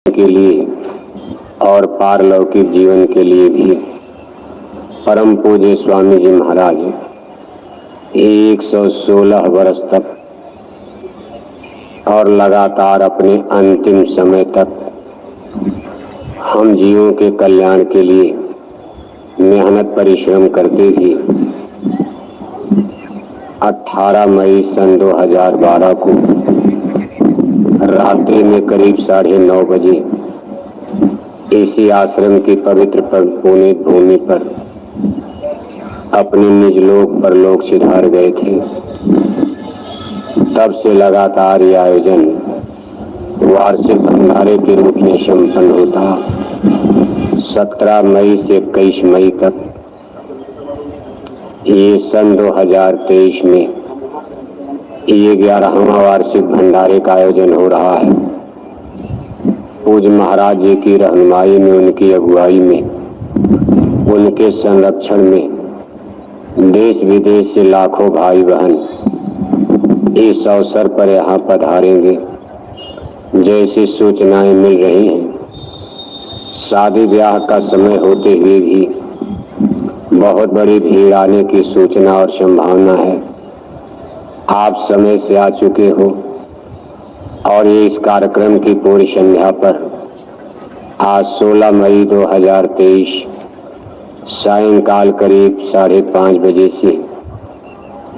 के लिए और पारलौकिक जीवन के लिए भी परम पूज्य स्वामी जी महाराज 116 वर्ष तक और लगातार अपने अंतिम समय तक हम जीवों के कल्याण के लिए मेहनत परिश्रम करते ही 18 मई सन 2012 को रात्रि में करीब 9:30 बजे इसी आश्रम की पवित्र पुनीत भूमि पर अपने निज लोक परलोक सिधार गए थे। तब से लगातार ये आयोजन वार्षिक भंडारे के रूप में संपन्न होता। 17 मई से 21 मई तक ये सन 2023 में ये 11वां वार्षिक भंडारे का आयोजन हो रहा है। पूज्य महाराज जी की रहनुमाई में, उनकी अगुवाई में, उनके संरक्षण में देश विदेश से लाखों भाई बहन इस अवसर पर यहाँ पधारेंगे। जैसी सूचनाएं मिल रही हैं, शादी ब्याह का समय होते हुए भी बहुत बड़ी भीड़ आने की सूचना और संभावना है। आप समय से आ चुके हो और ये इस कार्यक्रम की पूरी संध्या पर आज 16 मई 2023 सायंकाल करीब 5:30 बजे से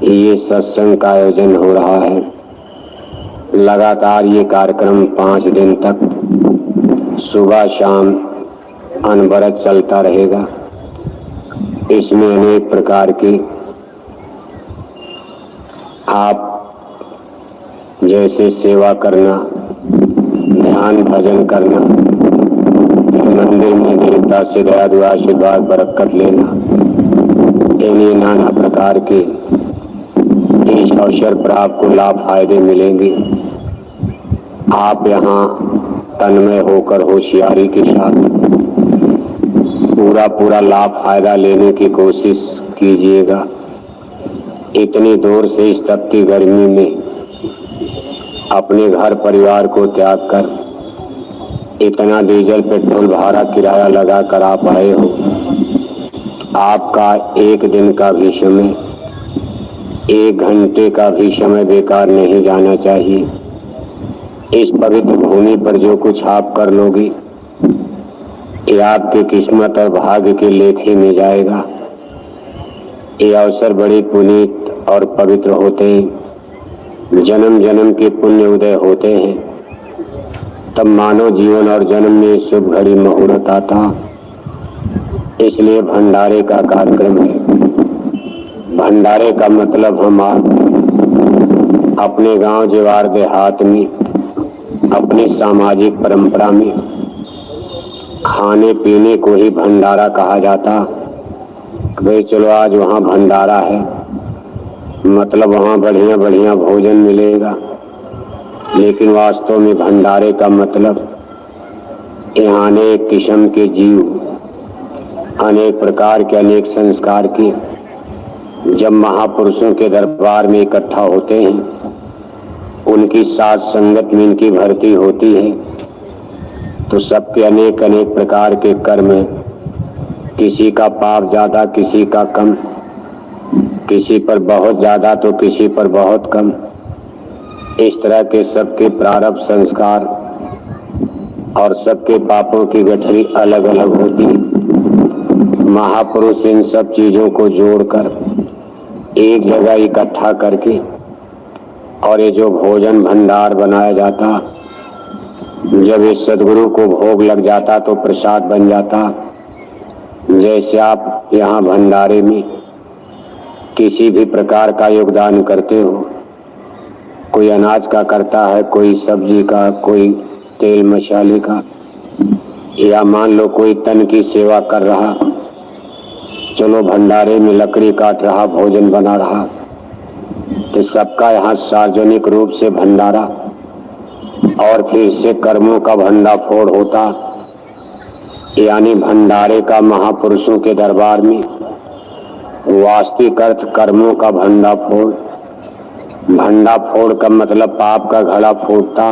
ये सत्संग का आयोजन हो रहा है। लगातार ये कार्यक्रम 5 दिन तक सुबह शाम अनवरत चलता रहेगा। इसमें अनेक प्रकार की आप जैसे सेवा करना, ध्यान भजन करना, मंदिर में देवता से दया दुआ आशीर्वाद बरकत लेना, इन्हीं नाना प्रकार के इस अवसर पर आपको लाभ फायदे मिलेंगे। आप यहाँ तन्मय होकर होशियारी के साथ पूरा लाभ फायदा लेने की कोशिश कीजिएगा। इतनी दूर से इस तपती गर्मी में अपने घर परिवार को त्याग कर इतना डीजल पेट्रोल भाड़ा किराया लगा कर आप आए हो। आपका एक दिन का भी समय, 1 घंटे का भी समय बेकार नहीं जाना चाहिए। इस पवित्र भूमि पर जो कुछ आप कर लोगे ये आपके किस्मत और भाग्य के लेखे में जाएगा। ये अवसर बड़े पुनीत और पवित्र होते हैं। जन्म जन्म के पुण्य उदय होते हैं, तब मानव जीवन और जन्म में शुभ घड़ी मुहूर्त आता। इसलिए भंडारे का कार्यक्रम है। भंडारे का मतलब हम अपने गांव जवार देहात में, अपनी सामाजिक परंपरा में खाने पीने को ही भंडारा कहा जाता। भाई चलो आज वहाँ भंडारा है, मतलब वहाँ बढ़िया बढ़िया भोजन मिलेगा। लेकिन वास्तव में भंडारे का मतलब यहाँ अनेक किस्म के जीव, अनेक प्रकार के, अनेक संस्कार के जब महापुरुषों के दरबार में इकट्ठा होते हैं, उनकी साथ संगत में इनकी भर्ती होती है, तो सबके अनेक अनेक प्रकार के कर्म, किसी का पाप ज्यादा, किसी का कम, किसी पर बहुत ज्यादा तो किसी पर बहुत कम। इस तरह के सबके प्रारब्ध संस्कार और सबके पापों की गठरी अलग अलग होती है। महापुरुष इन सब चीजों को जोड़कर एक जगह इकट्ठा करके और ये जो भोजन भंडार बनाया जाता, जब इस सदगुरु को भोग लग जाता तो प्रसाद बन जाता। जैसे आप यहाँ भंडारे में किसी भी प्रकार का योगदान करते हो, कोई अनाज का करता है, कोई सब्जी का, कोई तेल मसाले का, या मान लो कोई तन की सेवा कर रहा, चलो भंडारे में लकड़ी काट रहा, भोजन बना रहा, तो सबका यहाँ सार्वजनिक रूप से भंडारा और फिर से कर्मों का भंडाफोड़ होता। यानी भंडारे का महापुरुषों के दरबार में वास्तविक अर्थ कर्मों का भंडाफोड़। भंडाफोड़ का मतलब पाप का घड़ा फोड़ता।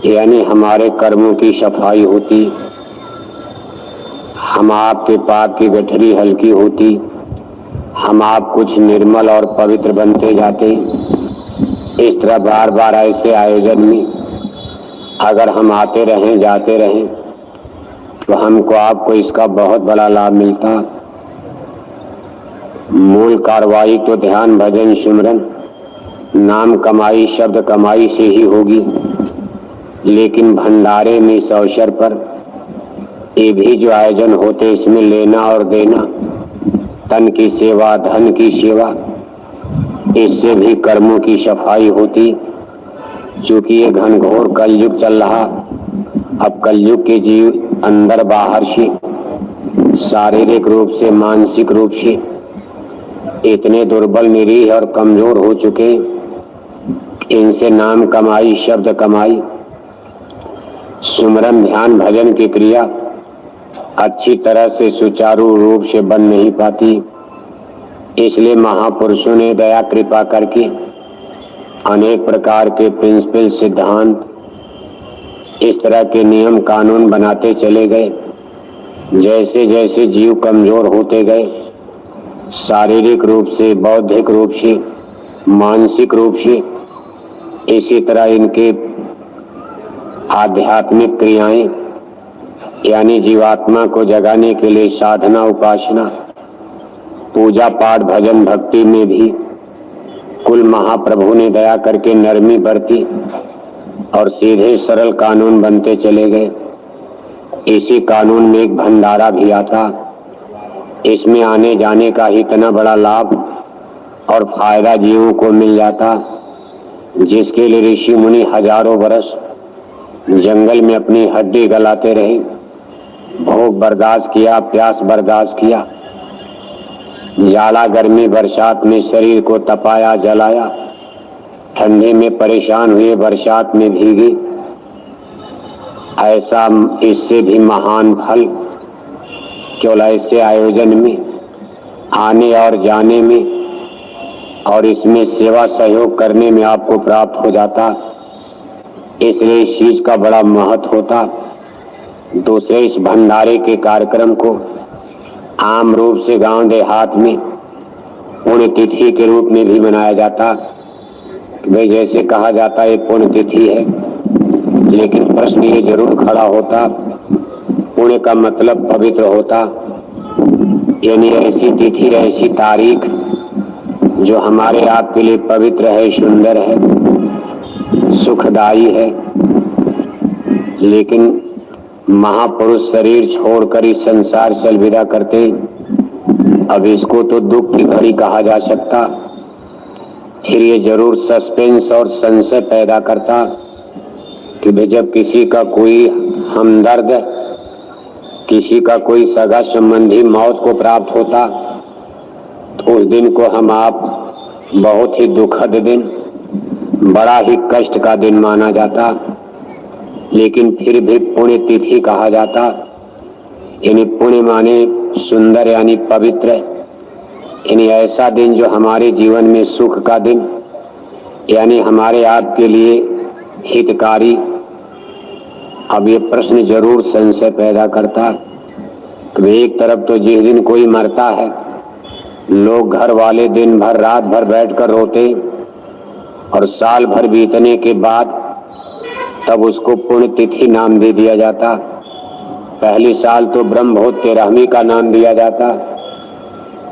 यानी हमारे कर्मों की सफाई होती, हम आपके पाप की गठरी हल्की होती, हम आप कुछ निर्मल और पवित्र बनते जाते। इस तरह बार बार ऐसे आयोजन में अगर हम आते रहें जाते रहें तो हमको आपको इसका बहुत बड़ा लाभ मिलता। मूल कार्रवाई तो ध्यान भजन सिमरन नाम कमाई शब्द कमाई से ही होगी, लेकिन भंडारे में इस अवसर पर ये भी जो आयोजन होते इसमें लेना और देना, तन की सेवा धन की सेवा, इससे भी कर्मों की सफाई होती। चूंकि ये घनघोर कलयुग चल रहा, अब कलयुग के जीव अंदर बाहर से शारीरिक रूप से मानसिक रूप से इतने दुर्बल निरीह और कमजोर हो चुके, इनसे नाम कमाई शब्द कमाई सुमरन ध्यान भजन की क्रिया अच्छी तरह से सुचारू रूप से बन नहीं पाती। इसलिए महापुरुषों ने दया कृपा करके अनेक प्रकार के प्रिंसिपल सिद्धांत इस तरह के नियम कानून बनाते चले गए। जैसे जैसे जीव कमजोर होते गए, शारीरिक रूप से बौद्धिक रूप से मानसिक रूप से, इसी तरह इनके आध्यात्मिक क्रियाएं यानी जीवात्मा को जगाने के लिए साधना उपासना पूजा पाठ भजन भक्ति में भी कुल महाप्रभु ने दया करके नरमी बरती और सीधे सरल कानून बनते चले गए। इसी कानून में एक भंडारा भी आता। इसमें आने जाने का इतना बड़ा लाभ और फायदा जीवों को मिल जाता, जिसके लिए ऋषि मुनि हजारों वर्ष जंगल में अपनी हड्डी गलाते रहे, भूख बर्दाश्त किया, प्यास बर्दाश्त किया, जाड़ा गर्मी बरसात में शरीर को तपाया जलाया, ठंडी में परेशान हुए, बरसात में भीगे। ऐसा इससे भी महान फल केवल ऐसे आयोजन में आने और जाने में और इसमें सेवा सहयोग करने में आपको प्राप्त हो जाता। इसलिए इस चीज का बड़ा महत्व होता। दूसरे इस भंडारे के कार्यक्रम को आम रूप से गांव देहात में पुण्यतिथि के रूप में भी मनाया जाता। भाई जैसे कहा जाता है पुण्यतिथि है, लेकिन प्रश्न ये जरूर खड़ा होता, पुण्य का मतलब पवित्र होता, यानी ऐसी तिथि ऐसी तारीख जो हमारे आपके लिए पवित्र है, सुंदर है, सुखदायी है। लेकिन महापुरुष शरीर छोड़कर इस संसार से अलविदा करते, अब इसको तो दुख की घड़ी कहा जा सकता। फिर ये जरूर सस्पेंस और संशय पैदा करता कि भाई जब किसी का कोई हमदर्द किसी का कोई सगा संबंधी मौत को प्राप्त होता तो उस दिन को हम आप बहुत ही दुखद दिन, बड़ा ही कष्ट का दिन माना जाता। लेकिन फिर भी पुण्य तिथि कहा जाता, यानी पुण्य माने सुंदर यानी पवित्र, यानी ऐसा दिन जो हमारे जीवन में सुख का दिन, यानी हमारे आपके लिए हितकारी। अब ये प्रश्न जरूर संशय पैदा करता कि एक तरफ तो जिस दिन कोई मरता है लोग घर वाले दिन भर रात भर बैठकर रोते, और साल भर बीतने के बाद तब उसको पुण्यतिथि नाम दे दिया जाता। पहली साल तो ब्रह्मभूत 13वीं का नाम दिया जाता,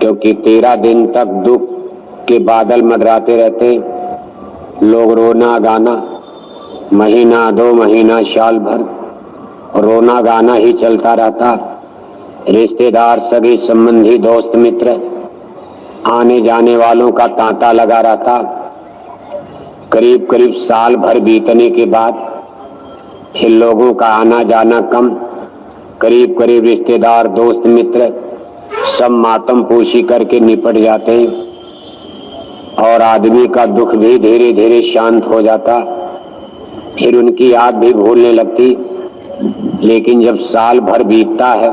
क्योंकि 13 दिन तक दुख के बादल मंडराते रहते, लोग रोना गाना, महीना 2 महीना साल भर रोना गाना ही चलता रहता। रिश्तेदार सगे संबंधी दोस्त मित्र आने जाने वालों का तांता लगा रहता। करीब करीब साल भर बीतने के बाद फिर लोगों का आना जाना कम, करीब करीब रिश्तेदार दोस्त मित्र सब मातम पोशी करके निपट जाते और आदमी का दुख भी धीरे धीरे शांत हो जाता। फिर उनकी याद भी भूलने लगती। लेकिन जब साल भर बीतता है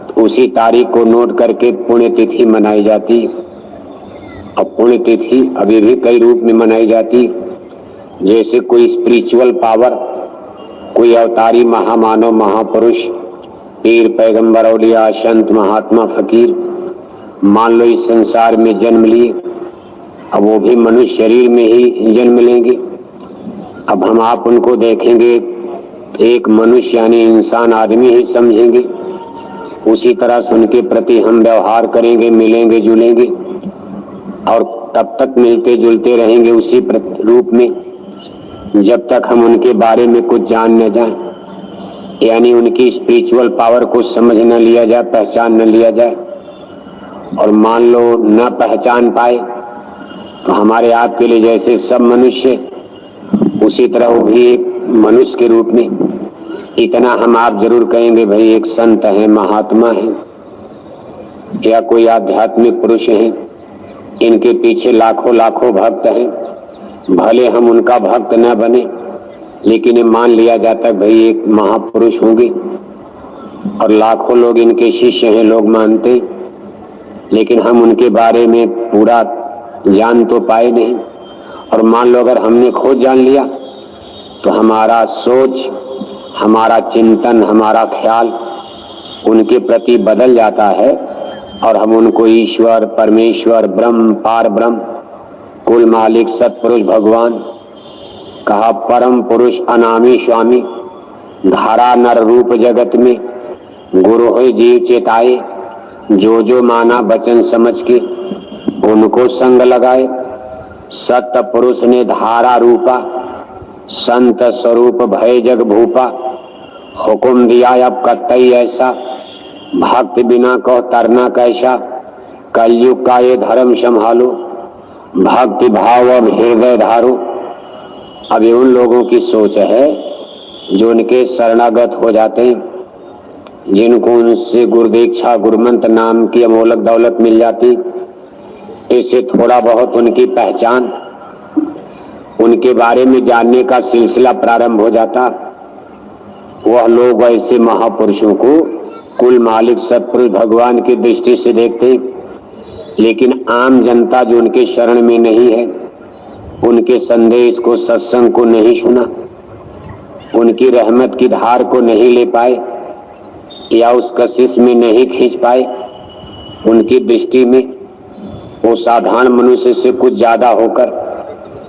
तो उसी तारीख को नोट करके पुण्यतिथि मनाई जाती। अब पुण्यतिथि अभी भी कई रूप में मनाई जाती, जैसे कोई स्पिरिचुअल पावर कोई अवतारी महामानव महापुरुष पीर पैगंबर औलिया संत महात्मा फकीर मान लो इस संसार में जन्म लिए, अब वो भी मनुष्य शरीर में ही जन्म लेंगे। अब हम आप उनको देखेंगे एक मनुष्य यानी इंसान आदमी ही समझेंगे, उसी तरह से उनके प्रति हम व्यवहार करेंगे, मिलेंगे जुलेंगे और तब तक मिलते जुलते रहेंगे उसी रूप में जब तक हम उनके बारे में कुछ जान न जाए, यानी उनकी स्पिरिचुअल पावर को समझ न लिया जाए, पहचान न लिया जाए। और मान लो न पहचान पाए तो हमारे आपके लिए जैसे सब मनुष्य उसी तरह वो भी एक मनुष्य के रूप में इतना हम आप जरूर कहेंगे भाई एक संत है, महात्मा है या कोई आध्यात्मिक पुरुष है, इनके पीछे लाखों लाखों भक्त हैं। भले हम उनका भक्त न बने लेकिन ये मान लिया जाता है भाई एक महापुरुष होंगे और लाखों लोग इनके शिष्य हैं, लोग मानते, लेकिन हम उनके बारे में पूरा जान तो पाए नहीं। और मान लो अगर हमने खोज जान लिया तो हमारा सोच, हमारा चिंतन, हमारा ख्याल उनके प्रति बदल जाता है और हम उनको ईश्वर, परमेश्वर, ब्रह्म, पार ब्रह्म, कुल मालिक, सतपुरुष भगवान कहा, परम पुरुष अनामी स्वामी, धारा नर रूप जगत में, गुरु होय जीव चेताए, जो जो माना वचन समझ के उनको संग लगाए। सत्य पुरुष ने धारा रूपा, संत स्वरूप भय जग भूपा, हुकुम दिया अब कतई ऐसा, भक्त बिना कहो तरना कैसा, कलयुग का ये धर्म संभालो, भक्ति भाव अब हृदय धारो। अब ये उन लोगों की सोच है जो उनके शरणागत हो जाते हैं, जिनको उनसे गुरुदीक्षा गुरुमंत्र नाम की अमोलक दौलत मिल जाती, इससे थोड़ा बहुत उनकी पहचान, उनके बारे में जानने का सिलसिला प्रारंभ हो जाता। वह लोग ऐसे महापुरुषों को कुल मालिक सतपुरुष भगवान की दृष्टि से देखते, लेकिन आम जनता जो उनके शरण में नहीं है, उनके संदेश को, सत्संग को नहीं सुना, उनकी रहमत की धार को नहीं ले पाए या उस कशिश में नहीं खींच पाए, उनकी दृष्टि में वो साधारण मनुष्य से कुछ ज्यादा होकर,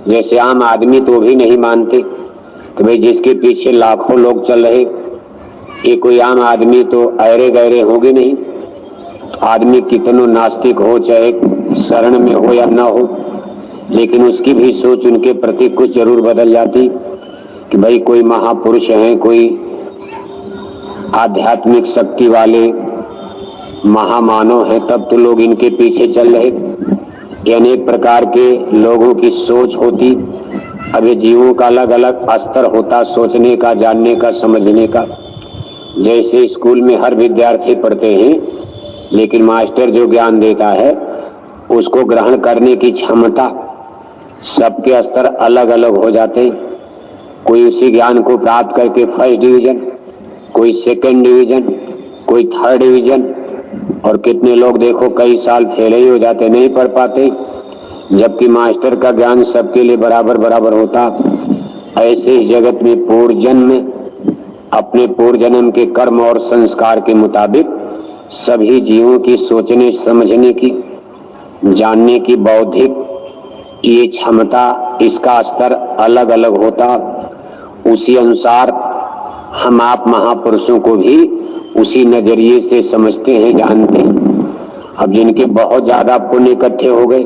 जैसे आम आदमी तो भी नहीं मानते कि भाई जिसके पीछे लाखों लोग चल रहे ये कोई आम आदमी तो ऐरे गहरे होंगे नहीं। आदमी कितनों नास्तिक हो, चाहे शरण में हो या ना हो, लेकिन उसकी भी सोच उनके प्रति कुछ जरूर बदल जाती कि भाई कोई महापुरुष हैं, कोई आध्यात्मिक शक्ति वाले महामानव हैं, तब तो लोग इनके पीछे चल रहे। ये अनेक प्रकार के लोगों की सोच होती। अब ये जीवों का अलग अलग स्तर होता सोचने का, जानने का, समझने का। जैसे स्कूल में हर विद्यार्थी पढ़ते हैं, लेकिन मास्टर जो ज्ञान देता है उसको ग्रहण करने की क्षमता, सबके स्तर अलग अलग हो जाते हैं। कोई उसी ज्ञान को प्राप्त करके फर्स्ट डिवीजन, कोई सेकंड डिवीजन, कोई थर्ड डिवीजन, और कितने लोग देखो कई साल फेल ही हो जाते, नहीं पढ़ पाते, जबकि मास्टर का ज्ञान सबके लिए बराबर बराबर होता। ऐसे इस जगत में पूर्व जन्म, अपने पूर्व जन्म के कर्म और संस्कार के मुताबिक सभी जीवों की सोचने समझने की, जानने की बौद्धिक ये क्षमता, इसका स्तर अलग अलग होता। उसी अनुसार हम आप महापुरुषों को भी उसी नजरिए से समझते हैं, जानते हैं। अब जिनके बहुत ज्यादा पुण्य इकट्ठे हो गए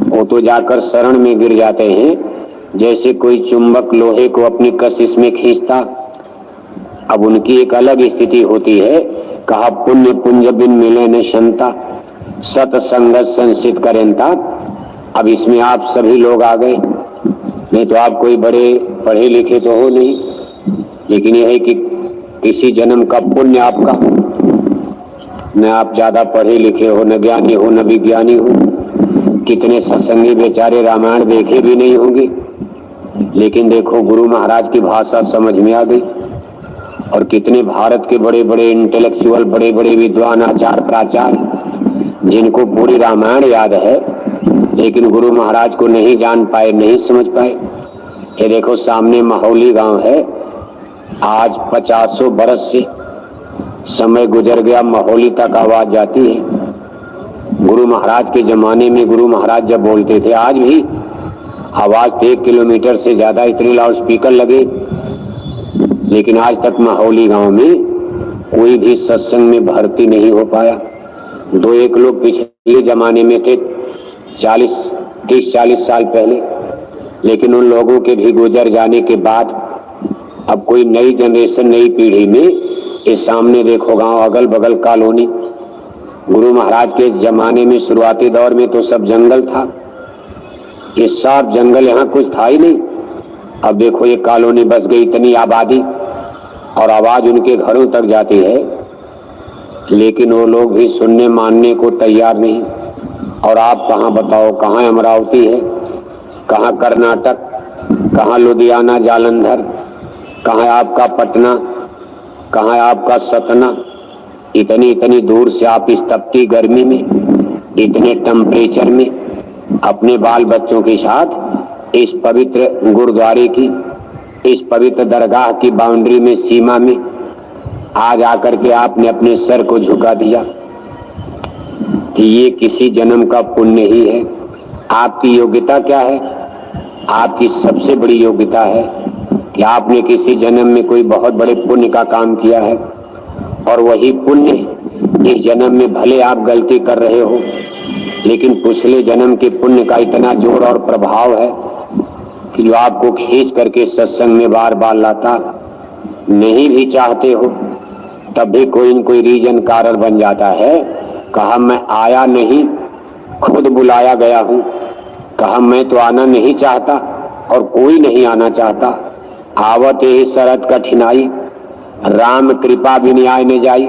वो तो जाकर शरण में गिर जाते हैं, जैसे कोई चुंबक लोहे को अपनी कशिश में खींचता। अब उनकी एक अलग स्थिति होती है, कहा पुण्य पुंज बिन मिले न शंता, सतसंगत संसित करेंता। अब इसमें आप सभी लोग आ गए, नहीं तो आप कोई बड़े पढ़े लिखे तो हो नहीं, लेकिन यह है कि किसी जन्म का पुण्य आपका, न आप ज्यादा पढ़े लिखे हो, न ज्ञानी हो, न विज्ञानी हो। कितने सत्संगी बेचारे रामायण देखे भी नहीं होंगे, लेकिन देखो गुरु महाराज की भाषा समझ में आ गई। और कितने भारत के बड़े बड़े इंटेलेक्चुअल, बड़े बड़े विद्वान, आचार्य प्राचार्य, जिनको पूरी रामायण याद है, लेकिन गुरु महाराज को नहीं जान पाए, नहीं समझ पाए। ये देखो सामने माहौली गांव है, आज 50 बरस से समय गुजर गया, महोली तक आवाज जाती है। गुरु महाराज के जमाने में गुरु महाराज जब बोलते थे, आज भी आवाज 1 किलोमीटर से ज्यादा इतने लाउड स्पीकर लगे, लेकिन आज तक महोली गांव में कोई भी सत्संग में भर्ती नहीं हो पाया। 2-1 लोग पिछले जमाने में थे, 30-40 साल पहले, लेकिन उन लोगों के भी गुजर जाने के बाद अब कोई नई जनरेशन, नई पीढ़ी में इस सामने देखो गांव, अगल बगल कॉलोनी। गुरु महाराज के जमाने में शुरुआती दौर में तो सब जंगल था, ये सब जंगल, यहाँ कुछ था ही नहीं। अब देखो ये कॉलोनी बस गई, इतनी आबादी, और आवाज उनके घरों तक जाती है, लेकिन वो लोग भी सुनने मानने को तैयार नहीं। और आप कहाँ बताओ, कहाँ अमरावती है, कहाँ कर्नाटक, कहाँ लुधियाना जालंधर, कहाँ आपका पटना, कहाँ आपका सतना। इतनी इतनी दूर से आप इस तपती गर्मी में, इतने टेम्परेचर में अपने बाल बच्चों के साथ इस पवित्र गुरुद्वारे की, इस पवित्र दरगाह की बाउंड्री में, सीमा में आज आकर के आपने अपने सर को झुका दिया कि ये किसी जन्म का पुण्य ही है। आपकी योग्यता क्या है? आपकी सबसे बड़ी योग्यता है कि आपने किसी जन्म में कोई बहुत बड़े पुण्य का काम किया है, और वही पुण्य इस जन्म में भले आप गलती कर रहे हो, लेकिन पिछले जन्म के पुण्य का इतना जोर और प्रभाव है कि जो आपको खींच करके सत्संग में बार बार लाता। नहीं भी चाहते हो तब भी कोई न कोई रीजन, कारण बन जाता है। कहा मैं आया नहीं, खुद बुलाया गया हूँ। कहा मैं तो आना नहीं चाहता और कोई नहीं आना चाहता। आवत ही शरत कठिनाई, राम कृपा भी न्याय न जाई।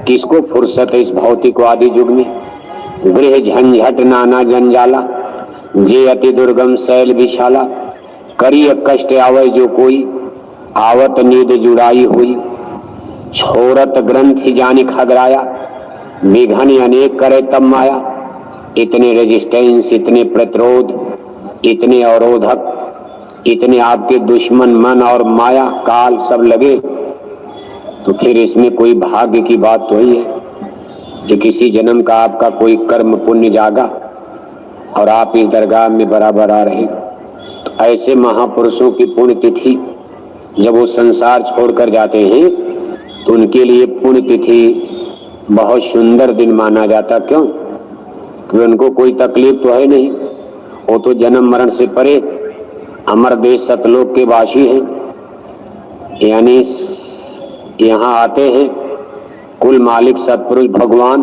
किसको फुर्सत है इस भौतिक आदि युग में? गृह झंझट नाना जंजाला, जे अति दुर्गम शैल विशाला। करिय कष्ट आवे जो कोई, आवत नींद जुड़ाई हुई। छोरत ग्रंथि जानि खगराया, विघन अनेक करे तब माया। इतने रेजिस्टेंस, इतने प्रतिरोध, इतने अवरोधक, इतने आपके दुश्मन मन और माया काल सब लगे, तो फिर इसमें कोई भाग्य की बात तो ही है कि किसी जन्म का आपका कोई कर्म पुण्य जागा और आप इस दरगाह में बराबर आ रहे। तो ऐसे महापुरुषों की पुण्य तिथि जब वो संसार छोड़कर जाते हैं तो उनके लिए पुण्य तिथि बहुत सुंदर दिन माना जाता। क्यों? क्योंकि उनको कोई तकलीफ तो है नहीं, वो तो जन्म मरण से परे अमर देश सतलोक के वासी हैं, यानी यहाँ आते हैं कुल मालिक सतपुरुष भगवान,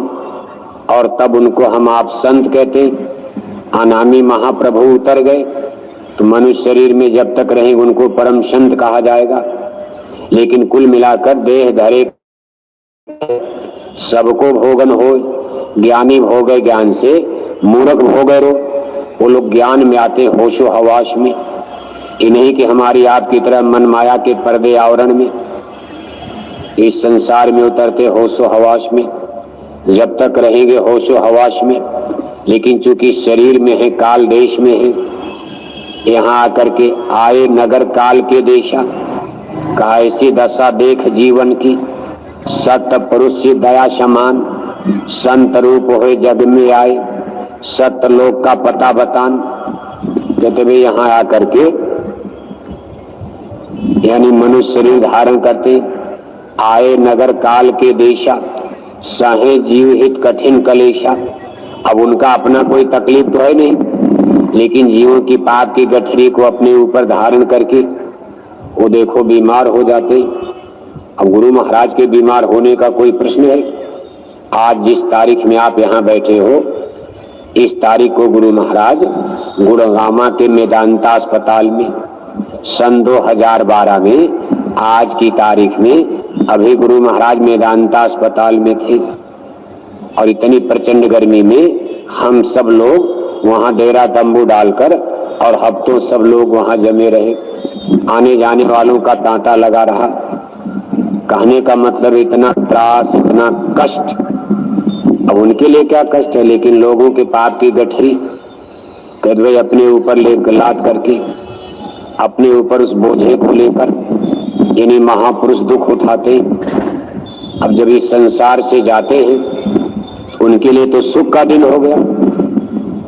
और तब उनको हम आप संत कहते हैं। अनामी महाप्रभु उतर गए तो मनुष्य शरीर में जब तक रहेंगे उनको परम संत कहा जाएगा। लेकिन कुल मिलाकर देह धरे सबको भोगन हो, ज्ञानी भोगे ज्ञान से, मूर्ख भोगे रो। वो लोग ज्ञान में आते होशो हवास में, इन्हीं की हमारी आपकी तरह मन माया के पर्दे आवरण में इस संसार में उतरते होशो हवास में। जब तक रहेंगे होशो हवास में, लेकिन चूंकि शरीर में है, काल देश में है, यहाँ आकर के आए नगर काल के देशा। कहा ऐसी दशा देख जीवन की, सत्य पुरुष से दया समान। संत रूप होए जग में आए, सत्य लोक का पता बतान। कहते वे यहाँ आकर के यानी मनुष्य शरीर धारण करते आए नगर काल के देशा, सहे जीव हित कठिन कलेशा। अब उनका अपना कोई तकलीफ तो है नहीं, लेकिन जीवों की पाप की गठरी को अपने ऊपर धारण करके वो देखो बीमार हो जाते। अब गुरु महाराज के बीमार होने का कोई प्रश्न है? आज जिस तारीख में आप यहाँ बैठे हो, इस तारीख को गुरु महाराज गुड़गामा के मेदांता अस्पताल में सन 2012 में, आज की तारीख में अभी गुरु महाराज मेदांता अस्पताल में थे। और इतनी प्रचंड गर्मी में हम सब लोग वहां डेरा तंबू डालकर और हफ्तों सब लोग वहां जमे रहे। आने जाने वालों का तांता लगा रहा। कहने का मतलब इतना त्रास, इतना कष्ट। अब उनके लिए क्या कष्ट है, लेकिन लोगों के पाप की गठरी कदवे अपने ऊपर ले लाद करके, अपने ऊपर उस बोझे को लेकर यानी महापुरुष दुख उठाते। अब जब इस संसार से जाते हैं तो उनके लिए तो सुख का दिन हो गया,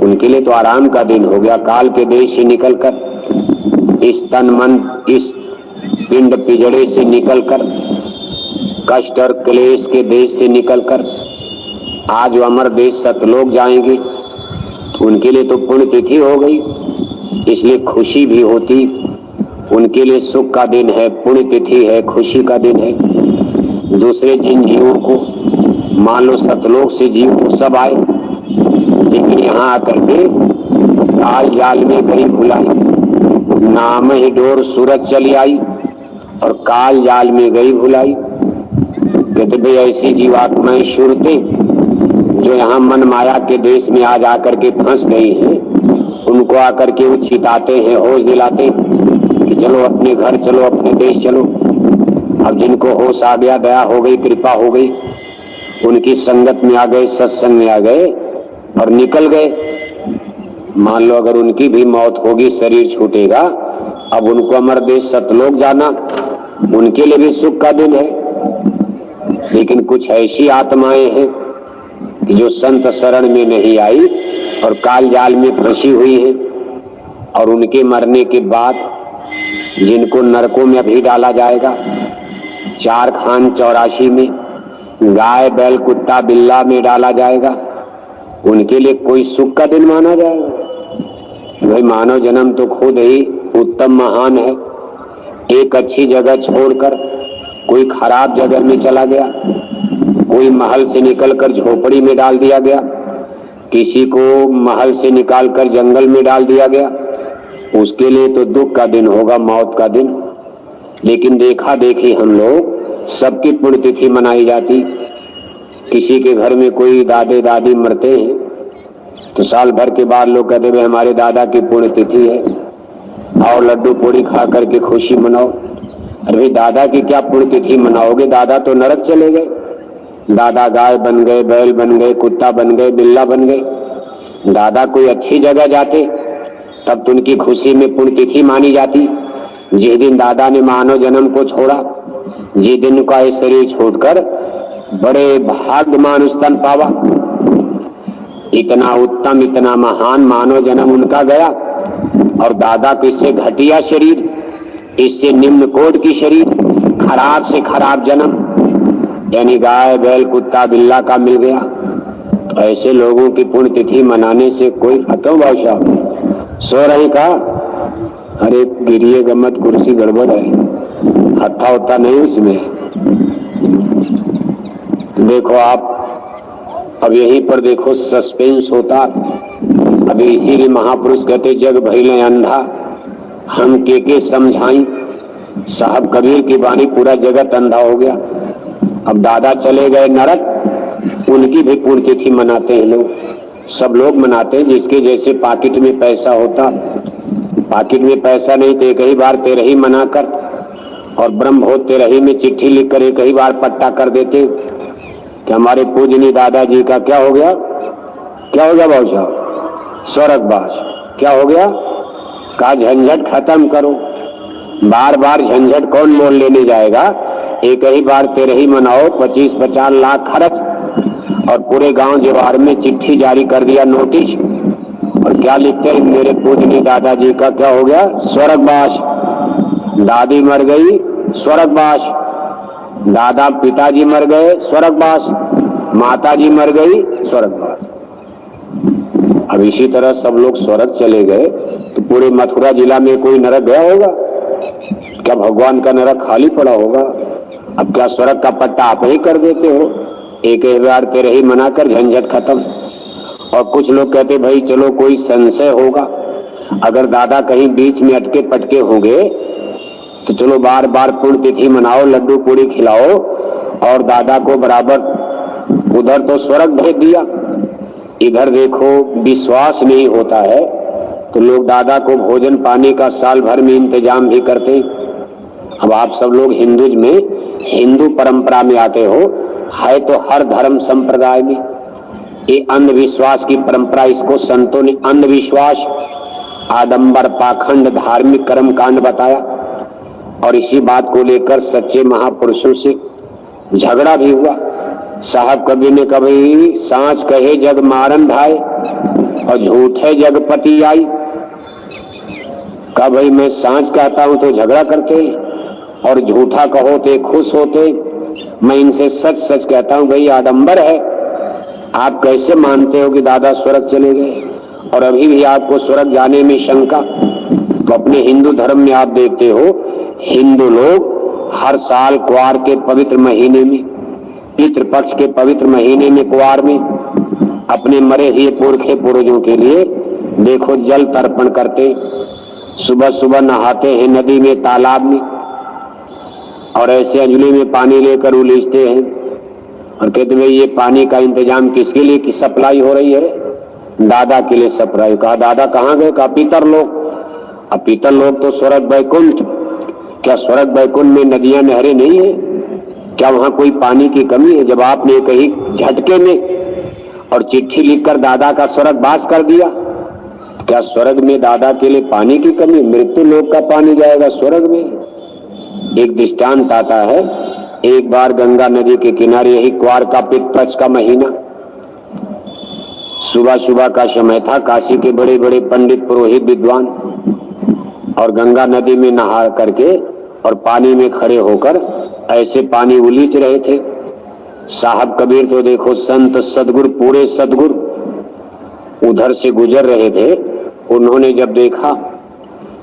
उनके लिए तो आराम का दिन हो गया। काल के देश से निकलकर, इस तन मन इस पिंड पिजड़े से निकलकर, कष्ट और क्लेश के देश से निकलकर आज वो अमर देश सतलोक जाएंगे तो उनके लिए तो पुण्य तिथि हो गई, इसलिए खुशी भी होती। उनके लिए सुख का दिन है, पुण्य तिथि है, खुशी का दिन है। दूसरे जिन जीवों को मान लो सतलोक से जीव सब आए, लेकिन यहाँ आकर के काल जाल में गई भुलाई, नाम ही डोर सूरज चली आई और काल जाल में गई भुलाई। कहते भाई ऐसी जीवात्माएं शुरते जो यहाँ मन माया के देश में आज आकर के फंस गई हैं, उनको आकर के वो चिताते हैं, होश दिलाते कि चलो अपने घर चलो, अपने देश चलो। अब जिनको होश आ गया, दया हो गई, कृपा हो गई, उनकी संगत में आ गए, सत्संग में आ गए और निकल गए। मान लो अगर उनकी भी मौत होगी, शरीर छूटेगा, अब उनको अमर देश सतलोक जाना, उनके लिए भी सुख का दिन है। लेकिन कुछ ऐसी आत्माएं हैं कि जो संत शरण में नहीं आई और काल जाल में फंसी हुई है, और उनके मरने के बाद जिनको नरकों में अभी डाला जाएगा, 4 खान 84 में, गाय बैल कुत्ता बिल्ला में डाला जाएगा, उनके लिए कोई सुख का दिन माना जाएगा। भाई मानव जन्म तो खुद ही उत्तम महान है। एक अच्छी जगह छोड़कर कोई खराब जगह में चला गया, कोई महल से निकलकर झोपड़ी में डाल दिया गया, किसी को महल से निकालकर जंगल में डाल दिया गया, उसके लिए तो दुख का दिन होगा, मौत का दिन। लेकिन देखा देखी हम लोग सबकी पुण्यतिथि मनाई जाती। किसी के घर में कोई दादे दादी मरते हैं तो साल भर के बाद लोग कहते हैं हमारे दादा की पुण्यतिथि है, और लड्डू पूड़ी खा करके खुशी मनाओ। अरे दादा की क्या पुण्यतिथि मनाओगे, दादा तो नरक चले गए। दादा गाय बन गए, बैल बन गए, कुत्ता बन गए, बिल्ला बन गए। दादा कोई अच्छी जगह जाते तब तो उनकी खुशी में पुण्यतिथि मानी जाती। जिस दिन दादा ने मानव जन्म को छोड़ा, जिस दिन का ये शरीर छोड़कर बड़े भाग्य मानुष तन पावा, इतना उत्तम इतना महान मानव जन्म उनका गया, और दादा को इससे घटिया शरीर, इससे निम्न कोट की शरीर, खराब से खराब जन्म यानी गाय बैल कुत्ता बिल्ला का मिल गया। तो ऐसे लोगों की पुण्यतिथि मनाने से कोई खत्म बादशाह सो रहे का, अरे गिरिए गमत कुर्सी गड़बड़ है, हत्था होता नहीं उसमें। देखो आप अब यहीं पर देखो सस्पेंस होता। अभी इसीलिए महापुरुष कहते जग भइले अंधा हम के समझाई। साहब कबीर की वाणी पूरा जगत अंधा हो गया। अब दादा चले गए नरक, उनकी भी पुण्यतिथि मनाते हैं लोग, सब लोग मनाते हैं। जिसके जैसे पाकिट में पैसा होता, पाकिट में पैसा नहीं तो एक ही बार तेरही मनाकर, और ब्रह्म भोज तेरही में चिट्ठी लिखकर एक ही बार पट्टा कर देते कि हमारे पूजनीय दादाजी का क्या हो गया, क्या हो गया बाबूशाह, स्वर्गवास। क्या हो गया, का झंझट खत्म करो, बार बार झंझट कौन मोल लेने जाएगा। एक ही बार तेरही मनाओ, 25-50 लाख खर्च, और पूरे गांव जवार में चिट्ठी जारी कर दिया, नोटिस, और क्या लिखते हैं, मेरे पूजनीय दादाजी का क्या हो गया, स्वर्गवास। दादी मर गई, स्वर्गवास। दादा पिताजी मर गए, स्वर्गवास। माताजी मर गई, स्वर्गवास। अब इसी तरह सब लोग स्वर्ग चले गए तो पूरे मथुरा जिला में कोई नरक गया होगा क्या? भगवान का नरक खाली पड़ा होगा। अब क्या स्वर्ग का पट्टा आप ही कर देते हो, एक बार तेरही मनाकर झंझट खत्म। और कुछ लोग कहते भाई चलो कोई संशय होगा, अगर दादा कहीं बीच में अटके पटके होंगे तो चलो बार बार पुण्यतिथि मनाओ, लड्डू पूड़ी खिलाओ, और दादा को बराबर उधर तो स्वर्ग भेज दिया, इधर देखो विश्वास नहीं होता है तो लोग दादा को भोजन पानी का साल भर में इंतजाम भी करते। अब आप सब लोग हिंदू में हिंदू परंपरा में आते हो, है तो हर धर्म संप्रदाय में ये अंधविश्वास की परंपरा, इसको संतों ने अंधविश्वास, आडंबर, पाखंड, धार्मिक कर्म कांड बताया। और इसी बात को लेकर सच्चे महापुरुषों से झगड़ा भी हुआ। साहब कबीर ने कहा भाई सांच कहे जग मारन भाई और झूठे जगपति आई। कहा भाई मैं सांच कहता हूं तो झगड़ा करते और झूठा कहो तो खुश होते। मैं इनसे सच सच कहता हूं भाई आडंबर है। आप कैसे मानते हो कि दादा स्वर्ग चले गए और अभी भी आपको स्वर्ग जाने में शंका? तो अपने हिंदू धर्म में आप देखते हो हिंदू लोग हर साल क्वार के पवित्र महीने में, पितृपक्ष के पवित्र महीने में, क्वार में अपने मरे हुए पुरखे पूर्वजों के लिए देखो जल तर्पण करते। सुबह सुबह नहाते हैं नदी में, तालाब में, और ऐसे अंजलि में पानी लेकर उलीचते हैं और कहते भाई ये पानी का इंतजाम किसके लिए की सप्लाई हो रही है? दादा के लिए सप्लाई। कहा दादा कहाँ गए? कहा पितर लोग। अब पितर लोग तो स्वर्ग वैकुंठ। क्या स्वर्ग वैकुंठ में नदियां नहरें नहीं है? क्या वहां कोई पानी की कमी है? जब आपने कहीं झटके में और चिट्ठी लिखकर दादा का स्वर्गवास कर दिया, क्या स्वर्ग में दादा के लिए पानी की कमी? मृत्यु लोक का पानी जाएगा स्वर्ग में। एक दृष्टांत आता है, एक बार गंगा नदी के किनारे, यही क्वार का पितृपक्ष का महीना, सुबह सुबह का समय था। काशी के बड़े बड़े पंडित पुरोहित विद्वान और गंगा नदी में नहा करके और पानी में खड़े होकर ऐसे पानी उलीच रहे थे। साहब कबीर तो देखो संत सदगुरु, पूरे सदगुरु उधर से गुजर रहे थे। उन्होंने जब देखा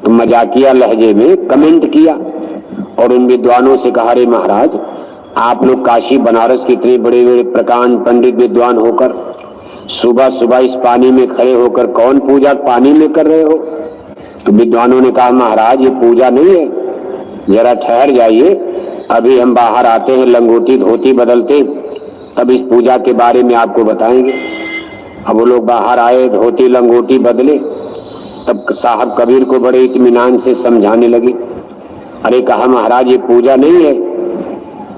तो मजाकिया लहजे में कमेंट किया और उन विद्वानों से कहा, रे महाराज आप लोग काशी बनारस के इतने बड़े बड़े प्रकांड पंडित विद्वान होकर सुबह सुबह इस पानी में खड़े होकर कौन पूजा पानी में कर रहे हो? तो विद्वानों ने कहा महाराज ये पूजा नहीं है, जरा ठहर जाइए, अभी हम बाहर आते हैं, लंगोटी धोती बदलते, तब इस पूजा के बारे में आपको बताएंगे। अब वो लोग बाहर आए, धोती लंगोटी बदले, तब साहब कबीर को बड़े इत्मीनान से समझाने लगे। अरे कहा महाराज ये पूजा नहीं है,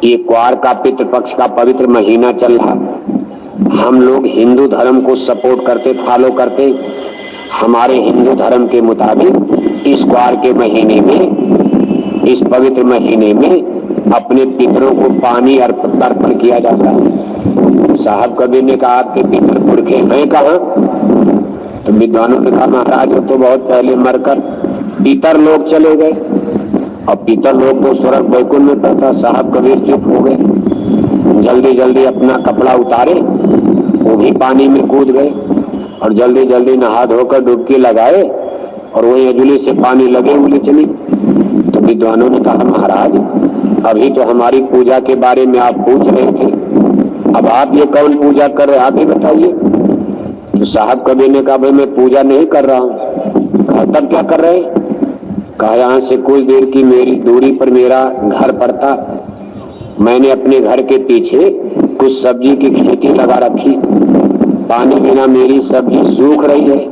ये क्वार का पितृपक्ष का पवित्र महीना चल रहा। हम लोग हिंदू धर्म को सपोर्ट करते, फॉलो करते। हमारे हिंदू धर्म के मुताबिक इस क्वार के महीने में, इस पवित्र महीने में अपने पितरों को पानी अर्पण किया जाता है। साहब कबीर ने कहा आपके पितर पुरखे हैं कहाँ? तो विद्वानों ने कहा महाराज वो तो बहुत पहले मरकर पितर लोग चले गए और पितर लोग को स्वर्ग वैकुंठ में पड़ता। साहब कबीर चुप हो गए, जल्दी जल्दी अपना कपड़ा उतारे, वो भी पानी में कूद गए और जल्दी जल्दी नहा धोकर डुबकी लगाए और वही अंजलि से पानी लगे उंगली चली। तो विद्वानों ने कहा महाराज अभी तो हमारी पूजा के बारे में आप पूछ रहे थे, अब आप ये कौन पूजा कर रहे, आप ही बताइए। तो साहब कबीर ने कहा भाई मैं पूजा नहीं कर रहा हूँ। कहा तब क्या कर रहे? कहा यहाँ से कुछ देर की मेरी दूरी पर मेरा घर पड़ता, मैंने अपने घर के पीछे कुछ सब्जी की खेती लगा रखी, पानी बिना मेरी सब्जी सूख रही है,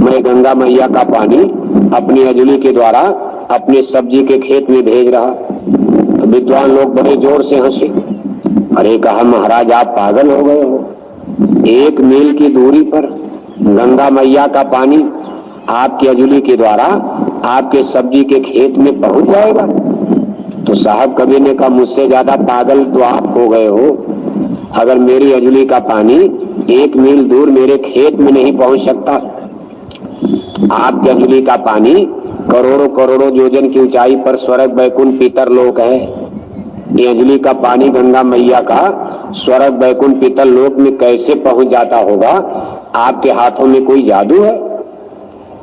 मैं गंगा मैया का पानी अपनी अंजलि के द्वारा अपने सब्जी के खेत में भेज रहा। तो विद्वान लोग बड़े जोर से हंसे। अरे कहा महाराज आप पागल हो गए हो, 1 मील की दूरी पर गंगा मैया का पानी आपकी अंजलि के द्वारा आपके सब्जी के खेत में पहुंच जाएगा? तो साहब कबीर ने कहा मुझसे ज्यादा पागल तो आप हो गए हो। अगर मेरी अंजलि का पानी 1 मील दूर मेरे खेत में नहीं पहुंच सकता, आपकी अंजलि का पानी करोड़ों करोड़ों योजन की ऊंचाई पर स्वर्ग वैकुंठ पितर लोक है। ये अंजलि का पानी गंगा मैया का स्वर्ग वैकुंठ पितर लोक में कैसे पहुंच जाता होगा? आपके हाथों में कोई जादू है?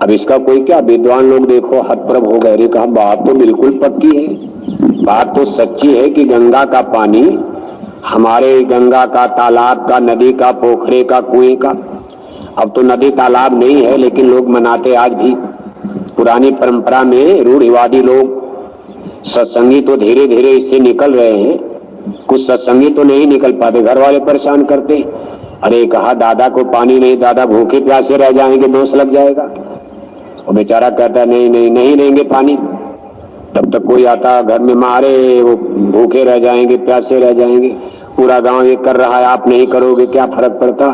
अब इसका कोई क्या? विद्वान लोग देखो हतप्रभ हो गए। कहा बात तो बिल्कुल पक्की है, बात तो सच्ची है कि गंगा का पानी हमारे गंगा का, तालाब का, नदी का, पोखरे का, कुएं का, अब तो नदी तालाब नहीं है लेकिन लोग मनाते आज भी। पुरानी परंपरा में रूढ़िवादी लोग, सत्संगी तो धीरे धीरे इससे निकल रहे हैं, कुछ सत्संगी तो नहीं निकल पाते, घर वाले परेशान करते। अरे कहा दादा को पानी नहीं, दादा भूखे प्यासे रह जाएंगे, दोष लग जाएगा। और बेचारा कहता नहीं नहीं नहीं लेंगे पानी। तब तक कोई आता घर में, मारे वो भूखे रह जाएंगे, प्यासे रह जाएंगे, पूरा गांव ये कर रहा है, आप नहीं करोगे क्या फर्क पड़ता?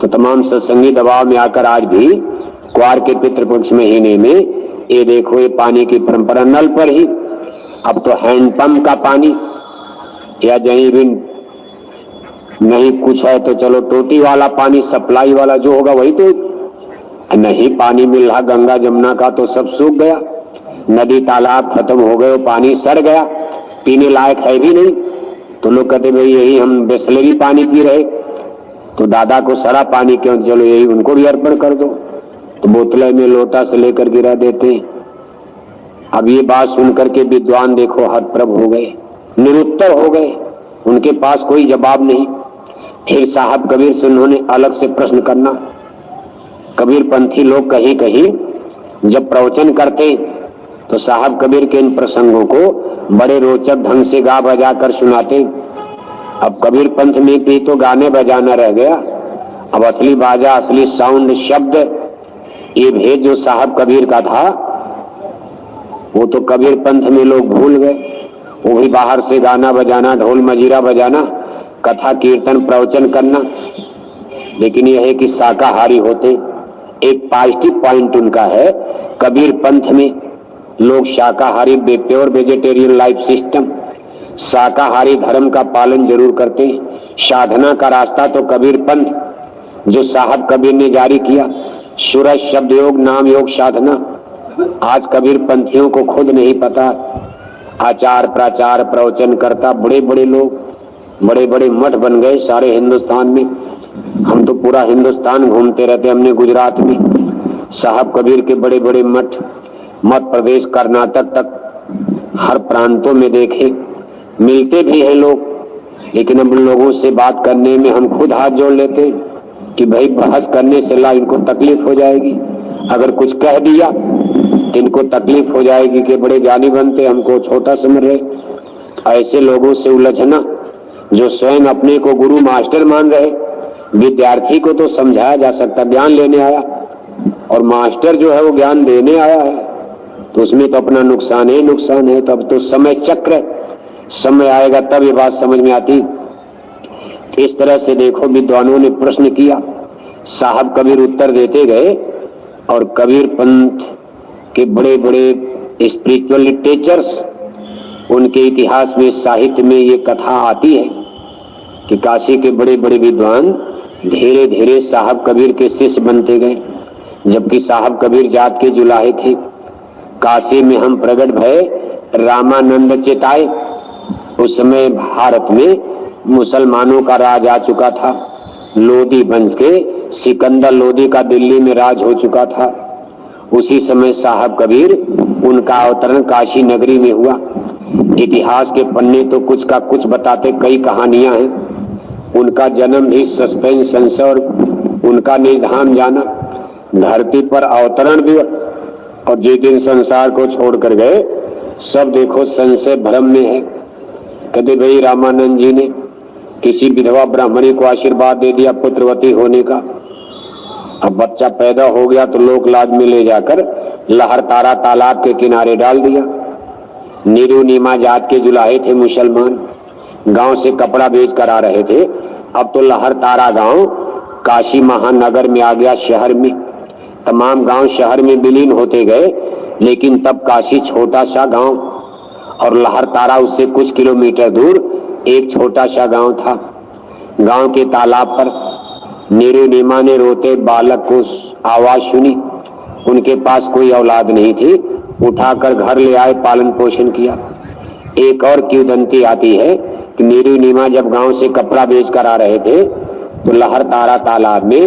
तो तमाम सत्संगी दबाव में आकर आज भी क्वार के पितृपक्ष महीने में ये देखो ये पानी की परंपरा, नल पर ही अब तो हैंडपंप का पानी या कहीं भी नहीं कुछ है तो चलो टोटी वाला पानी, सप्लाई वाला जो होगा वही तो नहीं पानी मिल रहा। गंगा जमुना का तो सब सूख गया, नदी तालाब खत्म हो गए, पानी सड़ गया, पीने लायक है भी नहीं। तो लोग कहते भाई यही हम बिसलेरी पानी पी रहे, तो दादा को सड़ा पानी क्यों, चलो यही उनको भी अर्पण कर दो। तो बोतलें में लोटा से लेकर गिरा देते हैं। अब ये बात सुनकर के विद्वान देखो हतप्रभ हो गए, निरुत्तर हो गए, उनके पास कोई जवाब नहीं। फिर साहब कबीर से उन्होंने अलग से प्रश्न करना। कबीर पंथी लोग कहीं कहीं जब प्रवचन करते तो साहब कबीर के इन प्रसंगों को बड़े रोचक ढंग से गा बजा कर सुनाते। अब कबीर पंथ में भी तो गाने बजाना रह गया, अब असली बाजा, असली साउंड, शब्द, ये भेद जो साहब कबीर का था वो तो कबीर पंथ में लोग भूल गए। वो भी बाहर से गाना बजाना, ढोल मजीरा बजाना, कथा कीर्तन प्रवचन करना। लेकिन यह है कि शाकाहारी होते। एक पॉजिटिव पॉइंट उनका है, कबीर पंथ में लोग शाकाहारी, प्योर वेजिटेरियन लाइफ सिस्टम, शाकाहारी धर्म का पालन जरूर करते हैं। साधना का रास्ता तो कबीर पंथ जो साहब कबीर ने जारी किया, सूरज, शब्द योग, नाम योग, साधना, आज कबीर पंथियों को खुद नहीं पता। आचार प्रचार प्रवचन करता, बड़े बड़े लोग, बड़े बड़े मठ बन गए सारे हिंदुस्तान में। हम तो पूरा हिंदुस्तान घूमते रहते, हमने गुजरात में साहब कबीर के बड़े बड़े मठ, मध्य प्रदेश, कर्नाटक तक हर प्रांतों में देखे, मिलते भी हैं लोग। लेकिन अब लोगों से बात करने में हम खुद हाथ जोड़ लेते हैं कि भाई बहस करने से ला इनको तकलीफ हो जाएगी, अगर कुछ कह दिया तो इनको तकलीफ हो जाएगी कि बड़े ज्ञानी बनते हमको छोटा समझ रहे। ऐसे लोगों से उलझना जो स्वयं अपने को गुरु मास्टर मान रहे। विद्यार्थी को तो समझाया जा सकता, ज्ञान लेने आया, और मास्टर जो है वो ज्ञान देने आया है, तो उसमें तो अपना नुकसान ही नुकसान है। तब तो समय चक्र, समय आएगा तब ये बात समझ में आती। इस तरह से देखो विद्वानों ने प्रश्न किया, साहब कबीर उत्तर देते गए, और कबीर पंथ के बड़े बड़े स्पिरिचुअल लिटरेचर्स, उनके इतिहास में, साहित्य में ये कथा आती है कि काशी के बड़े बड़े विद्वान धीरे धीरे साहब कबीर के शिष्य बनते गए। जबकि साहब कबीर जात के जुलाहे थे। काशी में हम प्रगट भय रामानंद चेताए। उस समय भारत में मुसलमानों का राज आ चुका था। लोदी वंश के सिकंदर लोदी का दिल्ली में राज हो चुका था। उसी समय साहब कबीर, उनका अवतरण काशी नगरी में हुआ। इतिहास के पन्ने तो कुछ का कुछ बताते, कई कहानियां हैं। उनका जन्म भी सस्पेंस, संशय, और उनका निधान जाना, धरती पर अवतरण भी, और जिस दिन संसार को छोड़कर गए सब देखो संशय भ्रम में है। कहते भाई रामानंद जी ने किसी विधवा ब्राह्मणी को आशीर्वाद दे दिया पुत्रवती होने का। अब बच्चा पैदा हो गया तो लोक लाज में ले जाकर लहर तारा तालाब के किनारे डाल दिया। नीरू नीमा जात के जुलाहे थे मुसलमान, गांव से कपड़ा बेच कर आ रहे थे। अब तो लहर तारा गांव काशी महानगर में आ गया, शहर में। तमाम गांव शहर में विलीन होते गए, लेकिन तब काशी छोटा सा गांव, और लहर तारा उससे कुछ किलोमीटर दूर एक छोटा सा गांव था। गांव के तालाब पर नीरू नीमा ने रोते बालक को आवाज सुनी। उनके पास कोई औलाद नहीं थी, उठाकर घर ले आए, पालन पोषण किया। एक और किंवदंती आती है कि नीरू नीमा जब गांव से कपड़ा बेच कर आ रहे थे तो लहर तारा तालाब में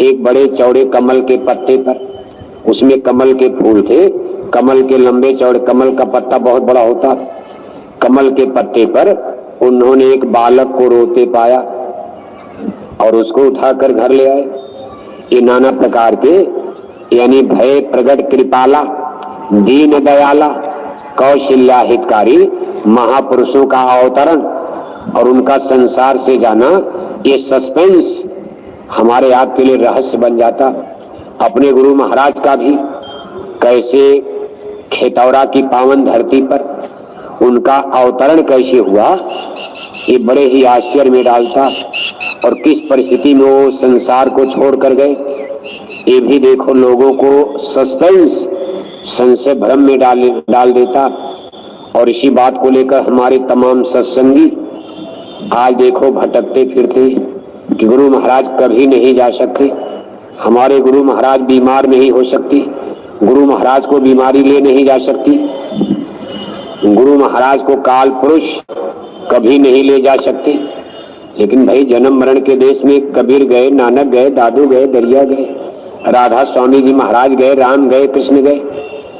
एक बड़े चौड़े कमल के पत्ते पर, उसमें कमल के फूल थे, कमल के लंबे चौड़े, कमल का पत्ता बहुत बड़ा होता, कमल के पत्ते पर उन्होंने एक बालक को रोते पाया और उसको उठाकर घर ले आए। ये नाना प्रकार के, यानी भय प्रगट कृपाला, दीन दयाला, कौशल्या हितकारी महापुरुषों का अवतरण और उनका संसार से जाना, ये सस्पेंस हमारे आपके लिए रहस्य बन जाता। अपने गुरु महाराज का भी कैसे खेतौरा की पावन धरती पर उनका अवतरण कैसे हुआ, ये बड़े ही आश्चर्य में डालता। और किस परिस्थिति में वो संसार को छोड़कर गए, ये भी देखो लोगों को सस्पेंस, संशय भ्रम में डाल देता। और इसी बात को लेकर हमारे तमाम सत्संगी आज देखो भटकते फिरते कि गुरु महाराज कभी नहीं जा सकते, हमारे गुरु महाराज बीमार नहीं हो सकती, गुरु महाराज को बीमारी ले नहीं जा सकती, गुरु महाराज को काल पुरुष कभी नहीं ले जा सकते। लेकिन भाई जन्म मरण के देश में कबीर गए, नानक गए, दादू गए, दरिया गए, राधा स्वामी जी महाराज गए, राम गए, कृष्ण गए,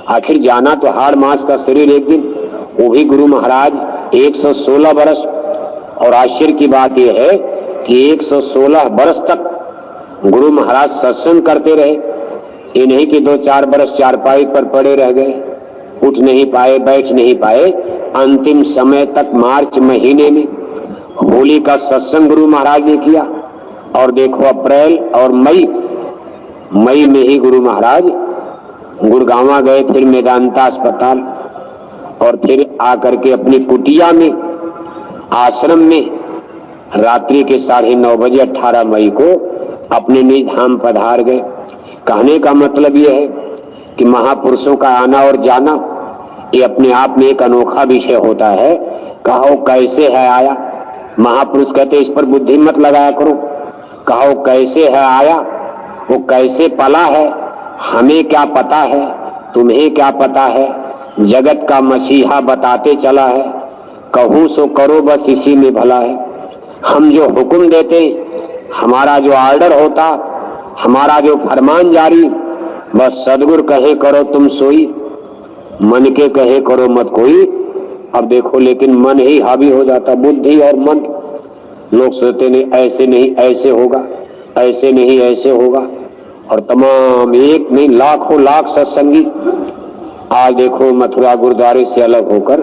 आखिर जाना तो हाड़ मास का शरीर एक दिन। वो भी गुरु महाराज 116 बरस, और आश्चर्य की बात यह है कि 116 बरस तक गुरु महाराज सत्संग करते रहे। ये नहीं कि 2-4 बरस चारपाई पर पड़े रह गए, उठ नहीं पाए, बैठ नहीं पाए। अंतिम समय तक मार्च महीने में होली का सत्संग गुरु महाराज ने किया। और देखो अप्रैल और मई में ही गुरु महाराज गुड़गांव गए, फिर मेदांता अस्पताल, और फिर आकर के अपनी कुटिया में आश्रम में रात्रि के 9:30 बजे 18 मई को अपने निज धाम पधार गए। कहने का मतलब यह है कि महापुरुषों का आना और जाना ये अपने आप में एक अनोखा विषय होता है। कहो कैसे है आया, महापुरुष कहते इस पर बुद्धि मत लगाया करो। कहो कैसे है आया, वो कैसे पला है, हमें क्या पता है, तुम्हें क्या पता है, जगत का मसीहा बताते चला है, कहूं सो करो बस इसी में भला है। हम जो हुक्म देते, हमारा जो ऑर्डर होता, हमारा जो फरमान जारी, बस सदगुरु कहे करो तुम सोई, मन के कहे करो मत कोई। अब देखो लेकिन मन ही हावी हो जाता, बुद्धि और मन। लोग सोचते नहीं ऐसे नहीं ऐसे होगा, ऐसे नहीं ऐसे होगा, और तमाम एक नहीं लाखों लाख सत्संगी आज देखो मथुरा गुरुद्वारे से अलग होकर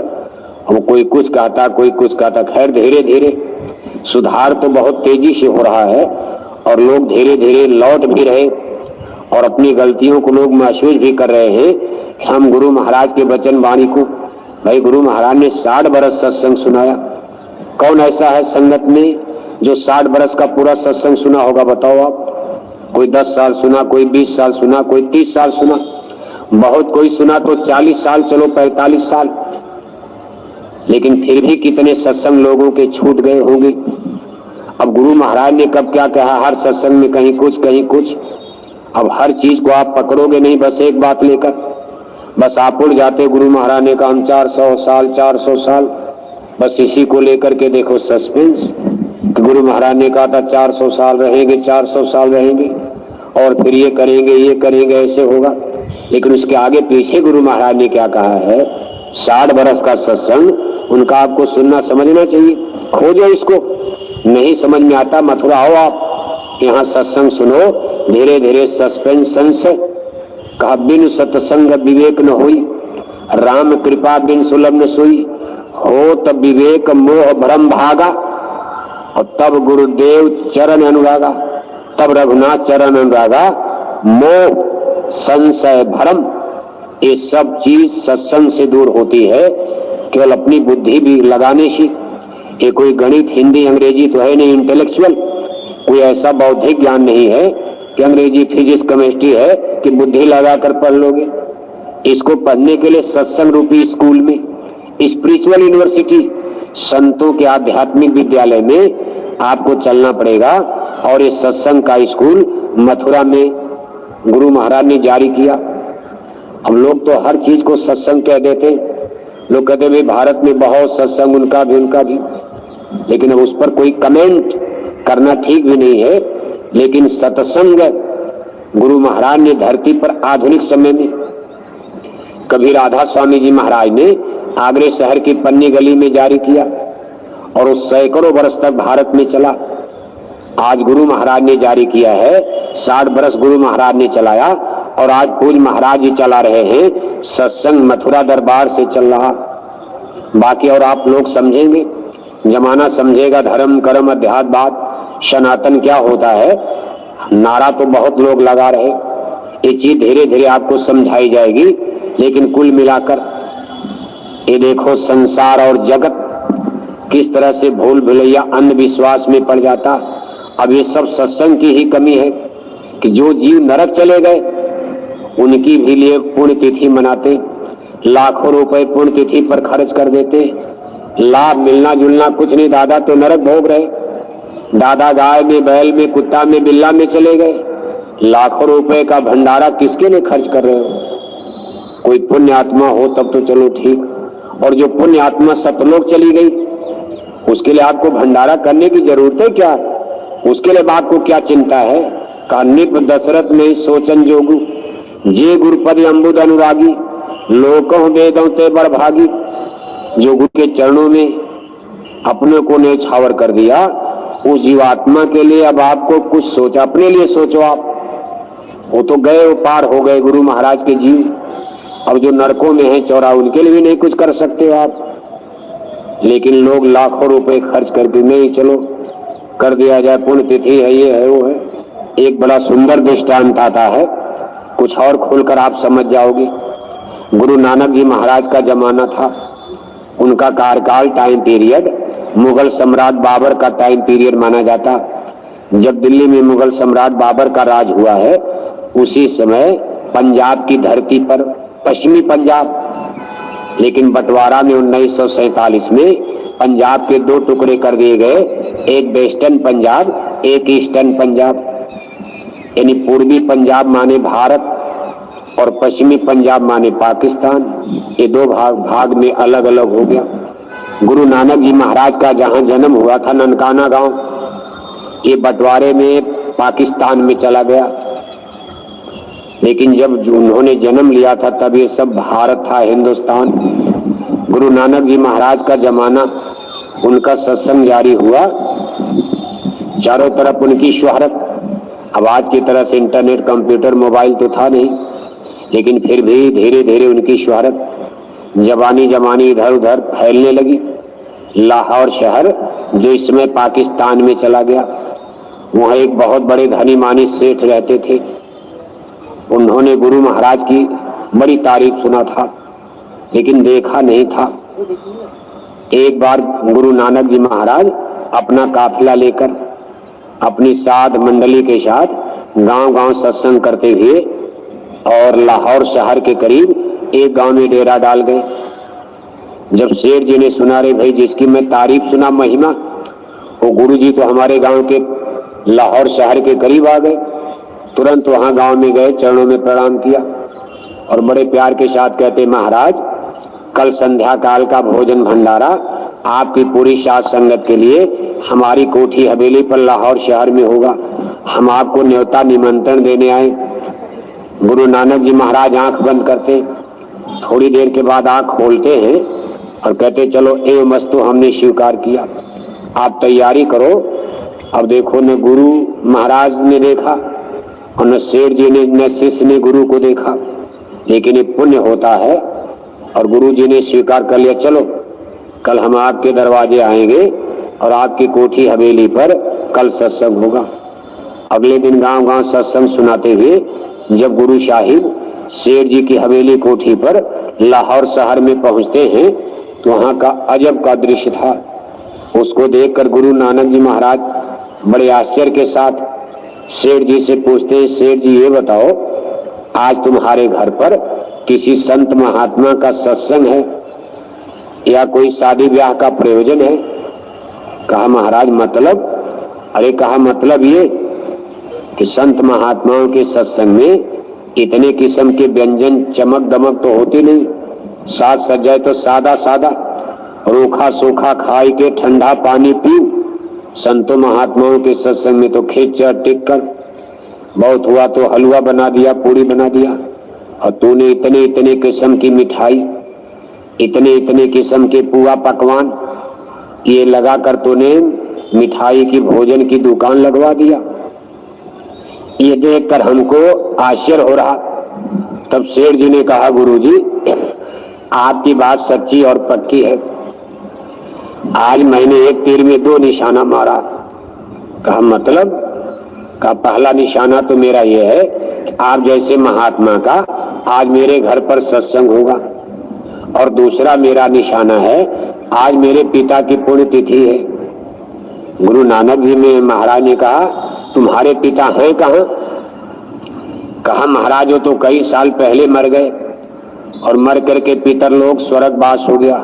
अब कोई कुछ कहता, कोई कुछ कहता। खैर धीरे धीरे सुधार तो बहुत तेजी से हो रहा है, और लोग धीरे धीरे लौट भी रहे, और अपनी गलतियों को लोग महसूस भी कर रहे हैं कि हम गुरु महाराज के वचन वाणी को, भाई गुरु महाराज ने 60 बरस सत्संग सुनाया। कौन ऐसा है संगत में जो 60 बरस का पूरा सत्संग सुना होगा, बताओ आप। कोई 10 साल सुना, कोई 20 साल सुना, कोई 30 साल सुना, बहुत कोई सुना तो 40 साल, चलो 45 साल। लेकिन फिर भी कितने सत्संग लोगों के छूट गए होंगे। अब गुरु महाराज ने कब क्या कहा, हर सत्संग में कहीं कुछ कहीं कुछ। अब हर चीज को आप पकड़ोगे नहीं बस एक बात लेकर, बस आप उड़ जाते। गुरु महाराज ने कहा हम 400 साल 400 साल, बस इसी को लेकर के देखो सस्पेंस। गुरु महाराज ने कहा था 400 साल रहेंगे, 400 साल रहेंगे, और फिर ये करेंगे, ऐसे होगा। लेकिन उसके आगे पीछे गुरु महाराज ने क्या कहा है, 60 बरस का सत्संग उनका आपको सुनना समझना चाहिए। खोजो इसको, नहीं समझ में आता मथुरा आओ आप, यहाँ सत्संग सुनो। धीरे धीरे सस्पेंशन से कहा बिन सत्संग विवेक न होई, राम कृपा बिन सुलभ न सोई, हो तब विवेक मोह भ्रम भागा, और तब गुरुदेव चरण अनुरागा, तब रघुनाथ चरण अनुरागा। मोह संशय भ्रम ये सब चीज सत्संग से दूर होती है, केवल अपनी बुद्धि भी लगाने से। ये कोई गणित हिंदी अंग्रेजी तो है नहीं, इंटेलेक्चुअल कोई ऐसा बौद्धिक ज्ञान नहीं है कि अंग्रेजी फिजिक्स केमिस्ट्री है कि बुद्धि लगाकर पढ़ लोगे। इसको पढ़ने के लिए सत्संग रूपी स्कूल में, स्पिरिचुअल यूनिवर्सिटी, संतों के आध्यात्मिक विद्यालय में आपको चलना पड़ेगा। और ये सत्संग का स्कूल मथुरा में गुरु महाराज ने जारी किया। अब लोग तो हर चीज को सत्संग कह देते, लोग कहते भाई भारत में बहुत सत्संग, उनका भी, लेकिन अब उस पर कोई कमेंट करना ठीक भी नहीं है। लेकिन सत्संग गुरु महाराज ने धरती पर आधुनिक समय में, कभी राधा स्वामी जी महाराज ने आगरे शहर की पन्नी गली में जारी किया, और उस सैकड़ों वर्ष तक भारत में चला। आज गुरु महाराज ने जारी किया है, 60 बरस गुरु महाराज ने चलाया, और आज पूज्य महाराज जी चला रहे हैं। सत्संग मथुरा दरबार से चल रहा। बाकी और आप लोग समझेंगे, जमाना समझेगा, धर्म कर्म अध्यात्मवाद सनातन क्या होता है। नारा तो बहुत लोग लगा रहे, ये चीज धीरे धीरे आपको समझाई जाएगी। लेकिन कुल मिलाकर ये देखो संसार और जगत किस तरह से भूल भुलैया अंधविश्वास में पड़ जाता। अब ये सब सत्संग की ही कमी है कि जो जीव नरक चले गए उनकी भी लिए पुण्य तिथि मनाते, लाखों रुपए पुण्य तिथि पर खर्च कर देते, लाभ मिलना जुलना कुछ नहीं। दादा तो नरक भोग रहे, दादा गाय में, बैल में, कुत्ता में, बिल्ला में चले गए। लाखों रुपए का भंडारा किसके लिए खर्च कर रहे हो? कोई पुण्य आत्मा हो तब तो चलो ठीक, और जो पुण्य आत्मा सतलोक चली गई उसके लिए आपको भंडारा करने की जरूरत है क्या? उसके लिए आपको क्या चिंता है? का निप दशरथ में सोचन जोगु, जे गुरुपद अम्बुद अनुरागी, लोकों वेदों ते बड़ भागी। जो गुरु के चरणों में अपने को न्यौछावर कर दिया, उस जीवात्मा के लिए अब आपको कुछ सोचा, अपने लिए सोचो आप। वो तो गए, वो पार हो गए गुरु महाराज के जीव, अब जो नरकों में है चौरा, उनके लिए भी नहीं कुछ कर सकते हो आप। लेकिन लोग लाखों रुपए खर्च करके, नहीं चलो कर दिया जाए, पुण्य तिथि है, ये है, वो है। एक बड़ा सुंदर दृष्टांत आता है, कुछ और खोलकर आप समझ जाओगे। गुरु नानक जी महाराज का जमाना था, उनका कार्यकाल टाइम पीरियड मुगल सम्राट बाबर का टाइम पीरियड माना जाता। जब दिल्ली में मुगल सम्राट बाबर का राज हुआ है, उसी समय पंजाब की धरती पर, पश्चिमी पंजाब, लेकिन बंटवारा में 1947 में पंजाब के दो टुकड़े कर दिए गए, एक वेस्टर्न पंजाब, एक ईस्टर्न पंजाब। यानी पूर्वी पंजाब माने भारत और पश्चिमी पंजाब माने पाकिस्तान। ये दो भाग में अलग अलग हो गया। गुरु नानक जी महाराज का जहां जन्म हुआ था, ननकाना गांव, ये बंटवारे में पाकिस्तान में चला गया। लेकिन जब उन्होंने जन्म लिया था तब ये सब भारत था, हिंदुस्तान। गुरु नानक जी महाराज का जमाना, उनका सत्संग जारी हुआ, चारों तरफ उनकी शोहरत। अब आज की तरह से इंटरनेट, कंप्यूटर, मोबाइल तो था नहीं, लेकिन फिर भी धीरे धीरे उनकी शोहरत जबानी जमानी इधर उधर फैलने लगी। लाहौर शहर जो इसमें पाकिस्तान में चला गया, वहाँ एक बहुत बड़े धनी मानी सेठ रहते थे। उन्होंने गुरु महाराज की बड़ी तारीफ सुना था, लेकिन देखा नहीं था। एक बार गुरु नानक जी महाराज अपना काफिला लेकर अपनी साध मंडली के साथ गांव गांव सत्संग करते हुए और लाहौर शहर के करीब एक गांव में डेरा डाल गए। जब सेठ जी ने सुना, रे भाई जिसकी मैं तारीफ सुना महिमा, वो गुरु जी तो हमारे गांव के लाहौर शहर के करीब आ गए। तुरंत वहां गांव में गए, चरणों में प्रणाम किया और बड़े प्यार के साथ कहते, महाराज कल संध्या काल का भोजन भंडारा आपकी पूरी साथ संगत के लिए हमारी कोठी हवेली पर लाहौर शहर में होगा, हम आपको न्योता निमंत्रण देने आए। गुरु नानक जी महाराज आंख बंद करते, थोड़ी देर के बाद आंख खोलते हैं और कहते, चलो एवं वस्तु हमने स्वीकार किया, आप तैयारी करो। अब देखो, न गुरु महाराज ने देखा और न सेठ जी ने, न शिष्य ने गुरु को देखा, लेकिन ये पुण्य होता है और गुरु जी ने स्वीकार कर लिया, चलो कल हम आपके दरवाजे आएंगे और आपकी कोठी हवेली पर कल सत्संग होगा। अगले दिन गांव गांव सत्संग सुनाते हुए जब गुरु साहिब शेर जी की हवेली कोठी पर लाहौर शहर में पहुंचते हैं तो वहां का अजब का दृश्य था। उसको देखकर गुरु नानक जी महाराज बड़े आश्चर्य के साथ सेठ जी से पूछते हैं, सेठ जी ये बताओ, आज तुम्हारे घर पर किसी संत महात्मा का सत्संग है या कोई शादी ब्याह का प्रयोजन है? कहा, महाराज मतलब? अरे कहा, मतलब ये कि संत महात्माओं के सत्संग में इतने किस्म के व्यंजन चमक दमक तो होती नहीं, साज सज्जाए तो सादा सादा, रूखा सूखा खाई के ठंडा पानी पी। संतों महात्माओं के सत्संग में तो खिचड़ टिक्कर, बहुत हुआ तो हलवा बना दिया, पूरी बना दिया, और तूने इतने इतने किस्म की मिठाई, इतने इतने किस्म के पुआ पकवान ये लगाकर तूने मिठाई की भोजन की दुकान लगवा दिया। ये देखकर हमको आश्चर्य हो रहा। तब शेर जी ने कहा, गुरु जी आपकी बात सच्ची और पक्की है, आज मैंने एक तीर में दो निशाना मारा। कहा, मतलब? का पहला निशाना तो मेरा ये है कि आप जैसे महात्मा का आज मेरे घर पर सत्संग होगा, और दूसरा मेरा निशाना है आज मेरे पिता की पुण्यतिथि है। गुरु नानक जी ने महाराज ने कहा, तुम्हारे पिता हैं कहाँ? कहा, महाराज वो तो कई साल पहले मर गए। और मर करके पितरलोक स्वर्गवास हो गया।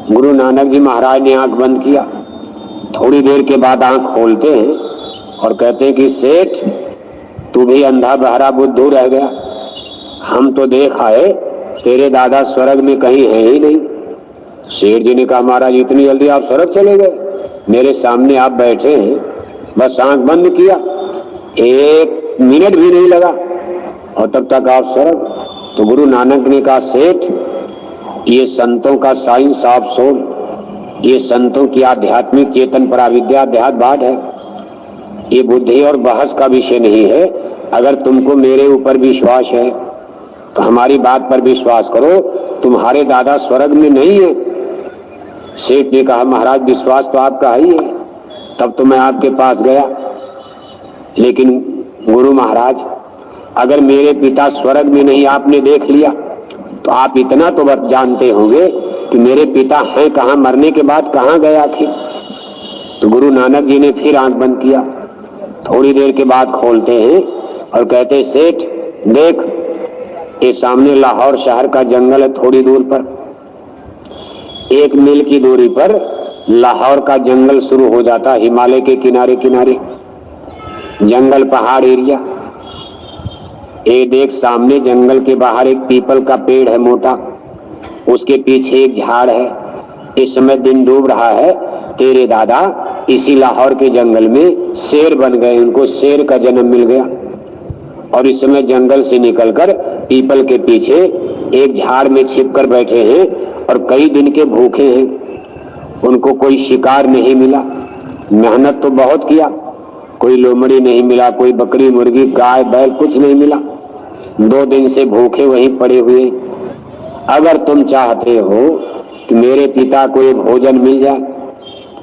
गुरु नानक जी महाराज ने आंख बंद किया। थोड़ी देर के बाद आंख खोलते हैं और कहते हैं कि सेठ, तू भी अंधा बहरा बुद्धू रह गया। हम तो देख आए, तेरे दादा स्वर्ग में कहीं है ही नहीं। सेठ जी ने कहा, महाराज इतनी जल्दी आप स्वर्ग चले गए? मेरे सामने आप बैठे हैं, बस आंख बंद किया, 1 मिनट भी नहीं लगा और तब तक आप स्वर्ग। तो गुरु नानक ने कहा, सेठ, ये संतों का साइंस ऑफ सोल, ये संतों की आध्यात्मिक चेतन पराविद्या अध्यात्म बात है। ये बुद्धि और बहस का विषय नहीं है। अगर तुमको मेरे ऊपर विश्वास है तो हमारी बात पर विश्वास करो, तुम्हारे दादा स्वर्ग में नहीं है। सेठ ने कहा, महाराज विश्वास तो आपका ही है, तब तो मैं आपके पास गया। लेकिन गुरु महाराज, अगर मेरे पिता स्वर्ग में नहीं आपने देख लिया तो आप इतना तो बस जानते होंगे कि मेरे पिता हैं कहाँ, मरने के बाद कहाँ गए आखिर। तो गुरु नानक जी ने फिर आंख बंद किया। थोड़ी देर के बाद खोलते हैं और कहते हैं, सेठ देख, ये सामने लाहौर शहर का जंगल है। थोड़ी दूर पर 1 मील की दूरी पर लाहौर का जंगल शुरू हो जाता, हिमालय के किनारे किनारे जंगल, पहाड़ एरिया। ये देख, सामने जंगल के बाहर एक पीपल का पेड़ है मोटा, उसके पीछे एक झाड़ है। इस समय दिन डूब रहा है। तेरे दादा इसी लाहौर के जंगल में शेर बन गए, उनको शेर का जन्म मिल गया और इस समय जंगल से निकलकर पीपल के पीछे एक झाड़ में छिपकर बैठे हैं और कई दिन के भूखे हैं। उनको कोई शिकार नहीं मिला, मेहनत तो बहुत किया, कोई लोमड़ी नहीं मिला, कोई बकरी मुर्गी गाय बैल कुछ नहीं मिला। 2 दिन से भूखे वहीं पड़े हुए। अगर तुम चाहते हो कि मेरे पिता को ये भोजन मिल जाए,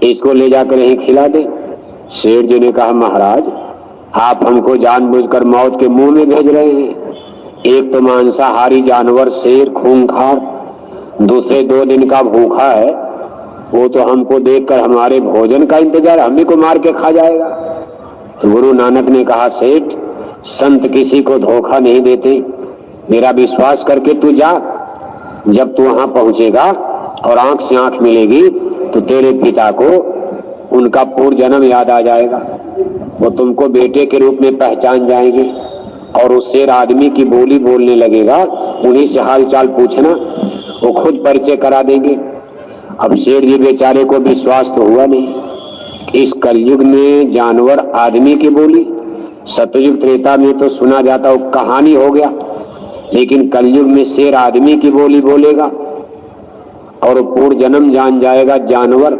इसको ले जाकर यहीं खिला दे। शेर जी ने कहा, महाराज आप हमको जानबूझकर मौत के मुंह में भेज रहे हैं। एक तो मांसाहारी जानवर शेर खूंखार, दूसरे 2 दिन का भूखा है, वो तो हमको देखकर हमारे भोजन का इंतजार, हम ही को मार के खा जाएगा। तो गुरु नानक ने कहा, सेठ संत किसी को धोखा नहीं देते, मेरा विश्वास करके तू जा। जब तू वहां पहुंचेगा और आंख से आंख मिलेगी तो तेरे पिता को उनका पूर्व जन्म याद आ जाएगा। वो तुमको बेटे के रूप में पहचान जाएंगे और उस शेर आदमी की बोली बोलने लगेगा। उन्हीं से हाल चाल पूछना, वो खुद परिचय करा देंगे। अब शेर जी बेचारे को विश्वास तो हुआ नहीं। इस कलयुग में जानवर आदमी की बोली, सतयुग त्रेता में तो सुना जाता वो कहानी हो गया, लेकिन कलयुग में शेर आदमी की बोली बोलेगा और पूर्व जन्म जान जाएगा जानवर।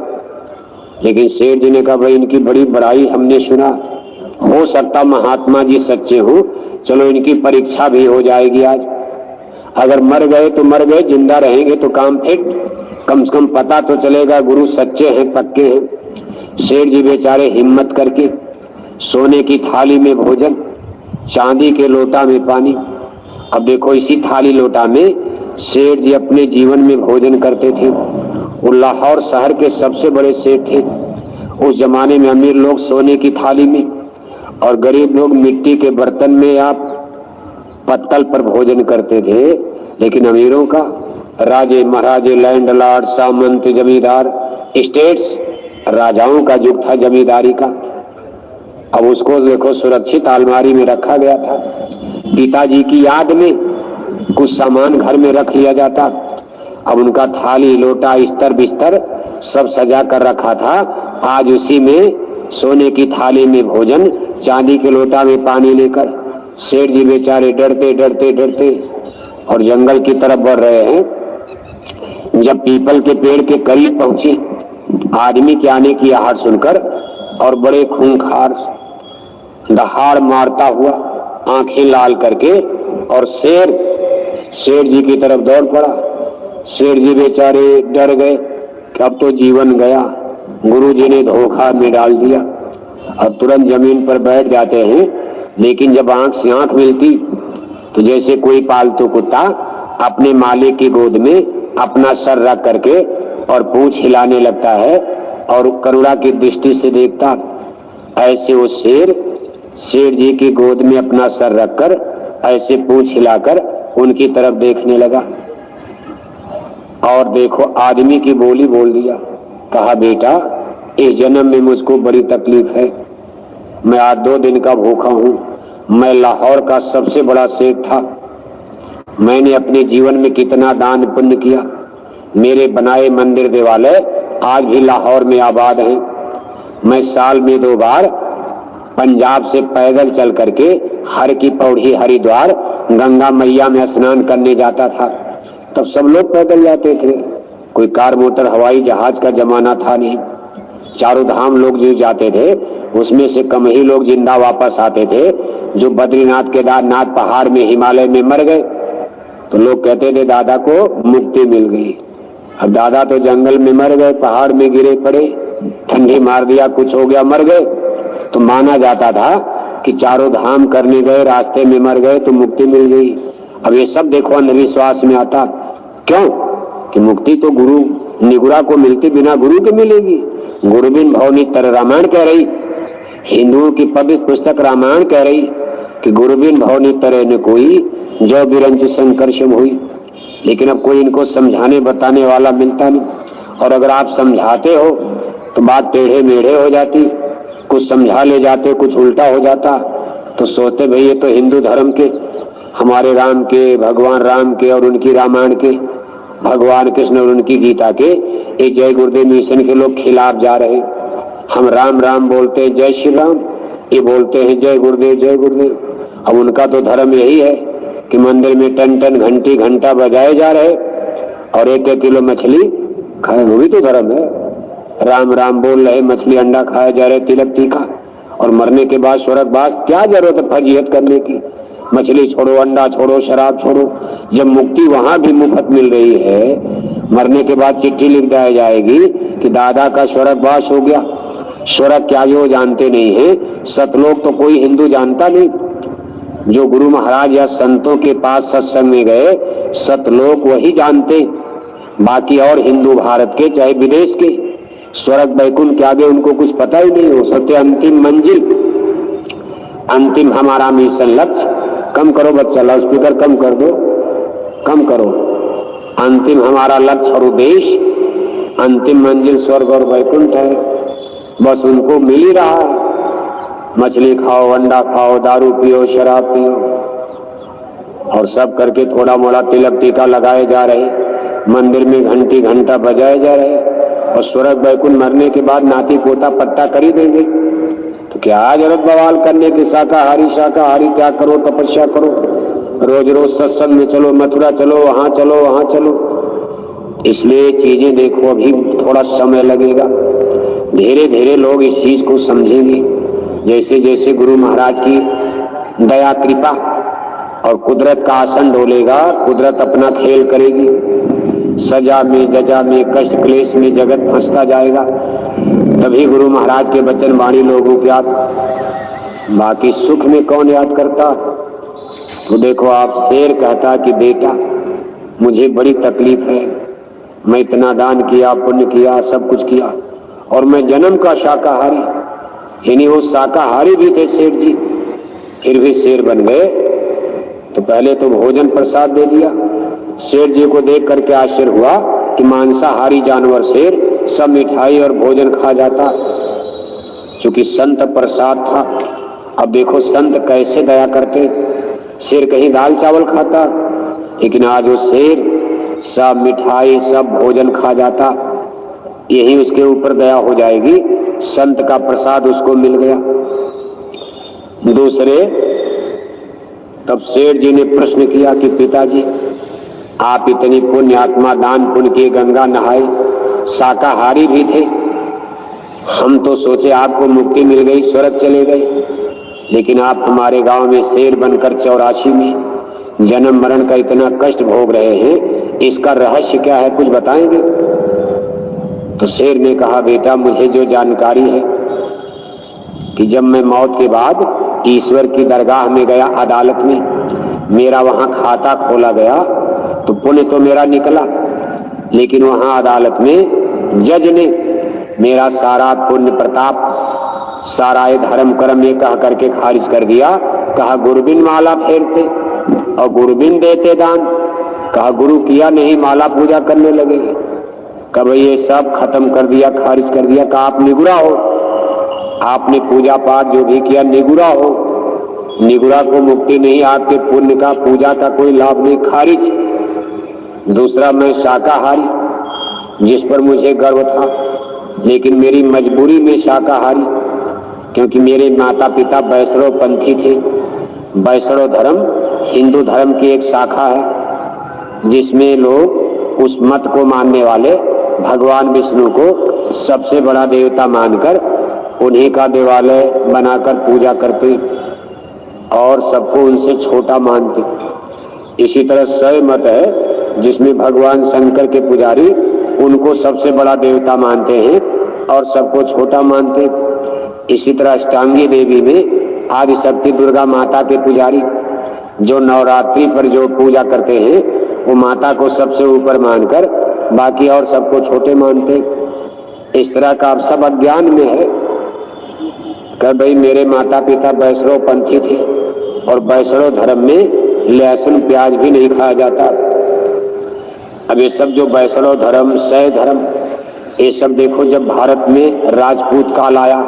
लेकिन शेर जी ने कहा, भाई इनकी बड़ी बड़ाई हमने सुना, हो सकता महात्मा जी सच्चे हो, चलो इनकी परीक्षा भी हो जाएगी आज। अगर मर गए तो मर गए, जिंदा रहेंगे तो काम फिट, कम से कम पता तो चलेगा गुरु सच्चे हैं पक्के हैं। शेर जी बेचारे हिम्मत करके सोने की थाली में भोजन, चांदी के लोटा में पानी। अब देखो, इसी थाली लोटा में शेर जी अपने जीवन में भोजन करते थे। वो लाहौर शहर के सबसे बड़े सेठ थे। उस जमाने में अमीर लोग सोने की थाली में और गरीब लोग मिट्टी के बर्तन में या पत्तल पर भोजन करते थे। लेकिन अमीरों का, राजे महाराजे, लैंड लॉर्ड, सामंत, जमींदार, स्टेट्स, राजाओं का युग था जमींदारी का। अब उसको देखो सुरक्षित अलमारी में रखा गया था। पिताजी की याद में कुछ सामान घर में रख लिया जाता। अब उनका थाली लोटा स्तर बिस्तर सब सजा कर रखा था। आज उसी में सोने की थाली में भोजन, चांदी के लोटा में पानी लेकर सेठ जी बेचारे डरते डरते डरते और जंगल की तरफ बढ़ रहे हैं। जब पीपल के पेड़ के करीब पहुंचे, आदमी के आने की आहट सुनकर और बड़े खूंखार दहाड़ मारता हुआ आंखें लाल करके और शेर जी की तरफ दौड़ पड़ा। शेर जी बेचारे डर गए कि अब तो जीवन गया, गुरु जी ने धोखा में डाल दिया। अब तुरंत जमीन पर बैठ जाते हैं, लेकिन जब आंख से आंख मिलती तो जैसे कोई पालतू कुत्ता अपने मालिक की गोद में अपना सर रख करके और पूंछ हिलाने लगता है और करुणा की दृष्टि से देखता, ऐसे वो शेर जी की गोद में अपना सर रखकर ऐसे पूंछ हिलाकर उनकी तरफ देखने लगा और देखो आदमी की बोली बोल दिया। कहा बेटा इस जन्म में मुझको बड़ी तकलीफ है, मैं आज 2 दिन का भूखा हूं। मैं लाहौर का सबसे बड़ा सेठ था, मैंने अपने जीवन में कितना दान पुण्य किया, मेरे बनाए मंदिर देवालय आज भी लाहौर में आबाद हैं। मैं साल में 2 बार पंजाब से पैदल चल करके हर की पौड़ी हरिद्वार गंगा मैया में स्नान करने जाता था। तब सब लोग पैदल जाते थे, कोई कार मोटर हवाई जहाज का जमाना था नहीं। चारों धाम लोग जो जाते थे उसमें से कम ही लोग जिंदा वापस आते थे। जो बद्रीनाथ केदारनाथ पहाड़ में हिमालय में मर गए तो लोग कहते थे दादा को मुक्ति मिल गई। अब दादा तो जंगल में मर गए, पहाड़ में गिरे पड़े, ठंडी मार दिया, कुछ हो गया, मर गए। तो माना जाता था कि चारों धाम करने गए, रास्ते में मर गए तो मुक्ति मिल गई। अब ये सब देखो अंधविश्वास में आता। क्यों कि मुक्ति तो गुरु निगुरा को मिलती, बिना गुरु के मिलेगी। गुरु बिन भवनी तर रामायण कह रही, हिंदुओं की पवित्र पुस्तक रामायण कह रही कि गुरु बिन भवनी तरह न कोई, जो बिरंच संकर्षम हुई। लेकिन अब कोई इनको समझाने बताने वाला मिलता नहीं, और अगर आप समझाते हो तो बात टेढ़े मेढ़े हो जाती। कुछ समझा ले जाते, कुछ उल्टा हो जाता, तो सोचते भाई ये तो हिंदू धर्म के, हमारे राम के, भगवान राम के और उनकी रामायण के, भगवान कृष्ण और उनकी गीता के, एक जय गुरुदेव मिशन के लोग खिलाफ जा रहे। हम राम राम बोलते हैं जय श्री राम, ये बोलते हैं जय गुरुदेव जय गुरुदेव। अब उनका तो धर्म यही है कि मंदिर में टन टन घंटी घंटा बजाए जा रहे और 1-1 किलो मछली खाए, वो भी तो धर्म है। राम राम बोल रहे, मछली अंडा खाया जा रहे, तिलक तीखा, और मरने के बाद स्वर्गवास। क्या जरूरत है फजीहत करने की? मछली छोड़ो, अंडा छोड़ो, शराब छोड़ो, जब मुक्ति वहां भी मुफ्त मिल रही है। मरने के बाद चिट्ठी लिख दी जाएगी कि दादा का स्वर्गवास हो गया। स्वर्ग क्या वो जानते नहीं है, सतलोक तो कोई हिंदू जानता नहीं। जो गुरु महाराज या संतों के पास सत्संग में गए, सतलोक वही जानते, बाकी और हिंदू भारत के चाहे विदेश के स्वर्ग बैकुंठ के आगे उनको कुछ पता ही नहीं। हो सकते अंतिम मंजिल, अंतिम हमारा मिशन लक्ष्य। कम करो बच्चा, लाउड स्पीकर कम कर दो, कम करो। अंतिम हमारा लक्ष्य और उद्देश्य, अंतिम मंजिल स्वर्ग और वैकुंठ है, बस उनको मिल ही रहा है। मछली खाओ, अंडा खाओ, दारू पियो, शराब पियो, और सब करके थोड़ा मोड़ा तिलक टीका लगाए जा रहे, मंदिर में घंटी घंटा बजाए जा रहे, और स्वर्ग वैकुंठ मरने के बाद नाती पोता पट्टा कर ही देंगे। तो क्या जरूरत बवाल करने की? शाकाहारी शाकाहारी क्या करो, तपस्या करो, रोज रोज सत्संग में चलो, मथुरा चलो, वहां चलो, वहां चलो। इसलिए चीजें देखो, अभी थोड़ा समय लगेगा, धीरे धीरे लोग इस चीज को समझेंगे। जैसे जैसे गुरु महाराज की दया कृपा और कुदरत का आसन डोलेगा, कुदरत अपना खेल करेगी। सजा में, जजा में, कष्ट क्लेश में जगत फंसता जाएगा, तभी गुरु महाराज के वचन वाणी लोगों को याद। बाकी सुख में कौन याद करता? तो देखो आप, शेर कहता कि बेटा मुझे बड़ी तकलीफ है, मैं इतना दान किया, पुण्य किया, सब कुछ किया, और मैं जन्म का शाकाहारी। यानी वो शाकाहारी भी थे सेठ जी, फिर भी शेर बन गए। तो पहले तो भोजन प्रसाद दे दिया। शेर जी को देख करके आश्चर्य हुआ कि मांसाहारी जानवर शेर सब मिठाई और भोजन खा जाता, चूंकि संत प्रसाद था। अब देखो संत कैसे दया करते। शेर कहीं दाल चावल खाता, लेकिन आज वो शेर सब मिठाई सब भोजन खा जाता। यही उसके ऊपर दया हो जाएगी, संत का प्रसाद उसको मिल गया। दूसरे, तब सेठ जी ने प्रश्न किया कि पिताजी आप इतनी पुण्य आत्मा, दान पुण्य किए, गंगा नहाए, शाकाहारी भी थे, हम तो सोचे आपको मुक्ति मिल गई, स्वर्ग चले गए, लेकिन आप हमारे गांव में शेर बनकर 84 में जन्म मरण का इतना कष्ट भोग रहे हैं, इसका रहस्य क्या है, कुछ बताएंगे? तो शेर ने कहा बेटा मुझे जो जानकारी है कि जब मैं मौत के बाद ईश्वर की दरगाह में गया, अदालत में मेरा वहां खाता खोला गया, तो पुण्य तो मेरा निकला, लेकिन वहां अदालत में जज ने मेरा सारा पुण्य प्रताप, सारा धर्म कर्म ये कह करके खारिज कर दिया। कहा गुरबिन माला फेरते, और गुरु बिन देते दान। कहा गुरु किया नहीं, माला पूजा करने लगे। कब ये सब खत्म कर दिया, खारिज कर दिया। कहा आप निगुरा हो, आपने पूजा पाठ जो भी किया निगुरा हो, निगुरा को मुक्ति नहीं, आपके पुण्य का पूजा का कोई लाभ नहीं, खारिज। दूसरा मैं शाकाहारी, जिस पर मुझे गर्व था, लेकिन मेरी मजबूरी में शाकाहारी, क्योंकि मेरे माता पिता वैष्णव पंथी थे। वैष्णव धर्म हिंदू धर्म की एक शाखा है, जिसमें लोग उस मत को मानने वाले भगवान विष्णु को सबसे बड़ा देवता मानकर उन्हीं का देवालय बनाकर पूजा करते और सबको उनसे छोटा मानते। इसी तरह शैव मत है, जिसमें भगवान शंकर के पुजारी उनको सबसे बड़ा देवता मानते हैं और सबको छोटा मानते। इसी तरह अष्टांगी देवी में आदि शक्ति दुर्गा माता के पुजारी जो नवरात्रि पर जो पूजा करते हैं, वो माता को सबसे ऊपर मानकर बाकी और सबको छोटे मानते। इस तरह का आप सब अज्ञान में है। कर भाई मेरे माता पिता वैष्णव पंथी थे और वैष्णव धर्म में लहसुन प्याज भी नहीं खाया जाता। अब ये सब जो वैष्णव धर्म, शैव धर्म, ये सब देखो जब भारत में राजपूत काल आया,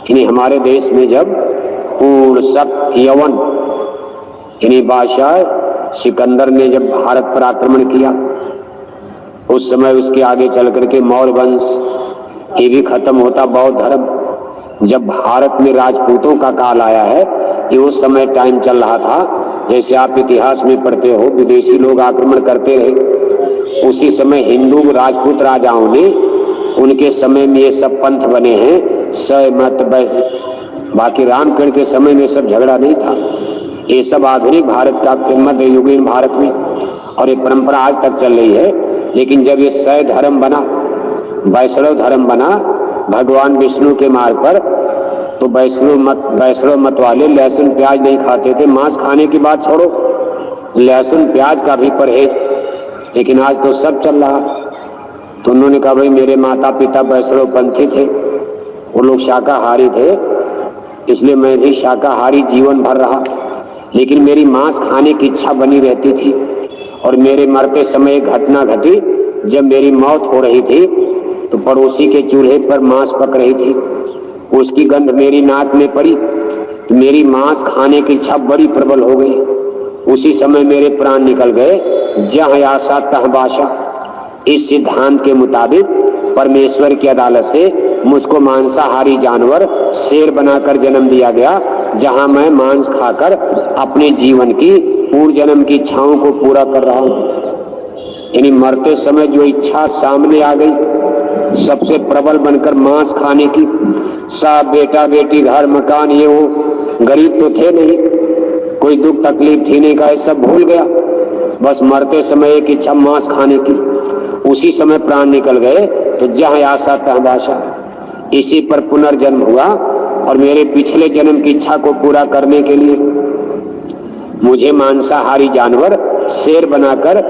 यानी हमारे देश में जब हूण, शक, यवन, यानी बादशाह सिकंदर ने जब भारत पर आक्रमण किया, उस समय उसके आगे चल करके मौर्य वंश ये भी खत्म होता, बौद्ध धर्म। जब भारत में राजपूतों का काल आया है, ये उस समय टाइम चल रहा था, जैसे आप इतिहास में पढ़ते हो विदेशी लोग आक्रमण करते रहे, उसी समय हिंदू राजपूत राजाओं ने, उनके समय में ये सब पंथ बने हैं, शैव मत। बाकी रामकृष्ण के समय में सब झगड़ा नहीं था। ये सब आधुनिक भारत का, मध्य युगीन भारत में, और ये परंपरा आज तक चल रही है। लेकिन जब ये शैव धर्म बना, वैष्णव धर्म बना भगवान विष्णु के मार्ग पर, तो वैष्णव मत वाले लहसुन प्याज नहीं खाते थे। मांस खाने की बात छोड़ो, लहसुन प्याज का भी परहेज। लेकिन आज तो सब चल रहा। तो उन्होंने कहा भाई मेरे माता पिता वैष्णव पंथी थे, वो लोग शाकाहारी थे, इसलिए मैं भी शाकाहारी जीवन भर रहा। लेकिन मेरी मांस खाने की इच्छा बनी रहती थी। और मेरे मरते समय एक घटना घटी, जब मेरी मौत हो रही थी तो पड़ोसी के चूल्हे पर मांस पक रही थी, उसकी गंध मेरी नाक में पड़ी, तो मेरी मांस खाने की इच्छा बड़ी प्रबल हो गई। उसी समय मेरे प्राण निकल गए। जहाँ आशा तह बाशा, इस सिद्धांत के मुताबिक परमेश्वर की अदालत से मुझको मांसाहारी जानवर शेर बनाकर जन्म दिया गया, जहां मैं मांस खाकर अपने जीवन की पूर्व जन्म की इच्छाओं को पूरा कर रहा हूं। यानी मरते समय जो इच्छा सामने आ गई सबसे प्रबल बनकर मांस खाने की, सब बेटा बेटी घर मकान ये वो, गरीब तो थे नहीं, कोई दुख तकलीफ थी नहीं, का सब भूल गया। बस मरते समय एक इच्छा मांस खाने की, उसी समय प्राण निकल गए। तो जहाँ आशा तह बाशा, इसी पर पुनर्जन्म हुआ। और मेरे पिछले जन्म की इच्छा को पूरा करने के लिए मुझे मांसाहारी जानवर शेर बनाकर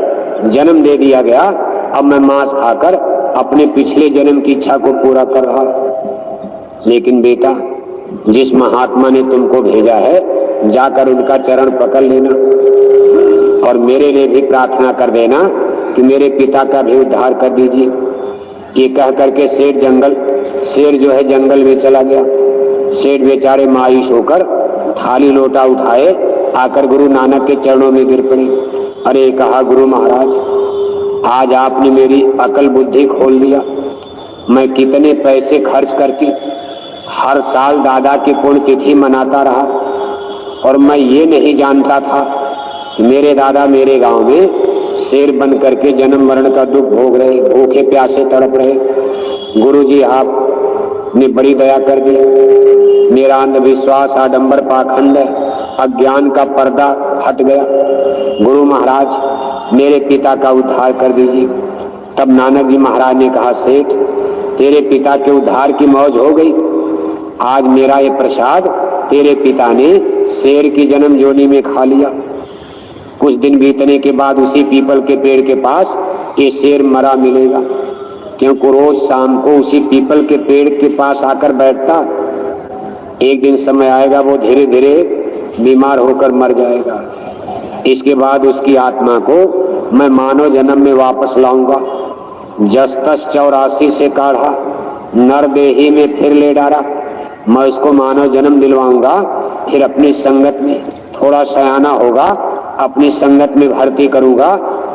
जन्म दे दिया गया। अब मैं मांस खाकर अपने पिछले जन्म की इच्छा को पूरा कर रहा। लेकिन बेटा, जिस महात्मा ने तुमको भेजा है, जाकर उनका चरण पकड़ लेना और मेरे लिए भी प्रार्थना कर देना कि मेरे पिता का भी उद्धार कर दीजिए। ये कह करके शेर जो है जंगल में चला गया। सेठ बेचारे मायूस होकर थाली लोटा उठाए आकर गुरु नानक के चरणों में गिर पड़े। अरे कहा गुरु महाराज, आज आपने मेरी अकल बुद्धि खोल दिया। मैं कितने पैसे खर्च करके हर साल दादा की पुण्यतिथि मनाता रहा, और मैं ये नहीं जानता था कि मेरे दादा मेरे गांव में शेर बन करके जन्म मरण का दुख भोग रहे, भूखे प्यासे तड़प रहे। गुरु जी आपने बड़ी दया कर दी। मेरा अंधविश्वास, आडंबर, पाखंड, अज्ञान का पर्दा हट गया। गुरु महाराज मेरे पिता का उद्धार कर दीजिए। तब नानक जी महाराज ने कहा, सेठ तेरे पिता के उद्धार की मौज हो गई। आज मेरा ये प्रसाद तेरे पिता ने शेर की जन्म जोनी में खा लिया। कुछ दिन बीतने के बाद उसी पीपल के पेड़ के पास ये शेर मरा मिलेगा, क्योंकि रोज शाम को उसी पीपल के पेड़ के पास आकर बैठता। एक दिन समय आएगा वो धीरे धीरे बीमार होकर मर जाएगा। इसके बाद उसकी आत्मा को मैं मानव जन्म में वापस लाऊंगा। जस तस 84 से काढ़ा, नर देही में फिर ले डारा। मैं उसको मानव जन्म दिलवाऊंगा, फिर अपनी संगत में, थोड़ा सयाना होगा, अपनी संगत में भर्ती करूंगा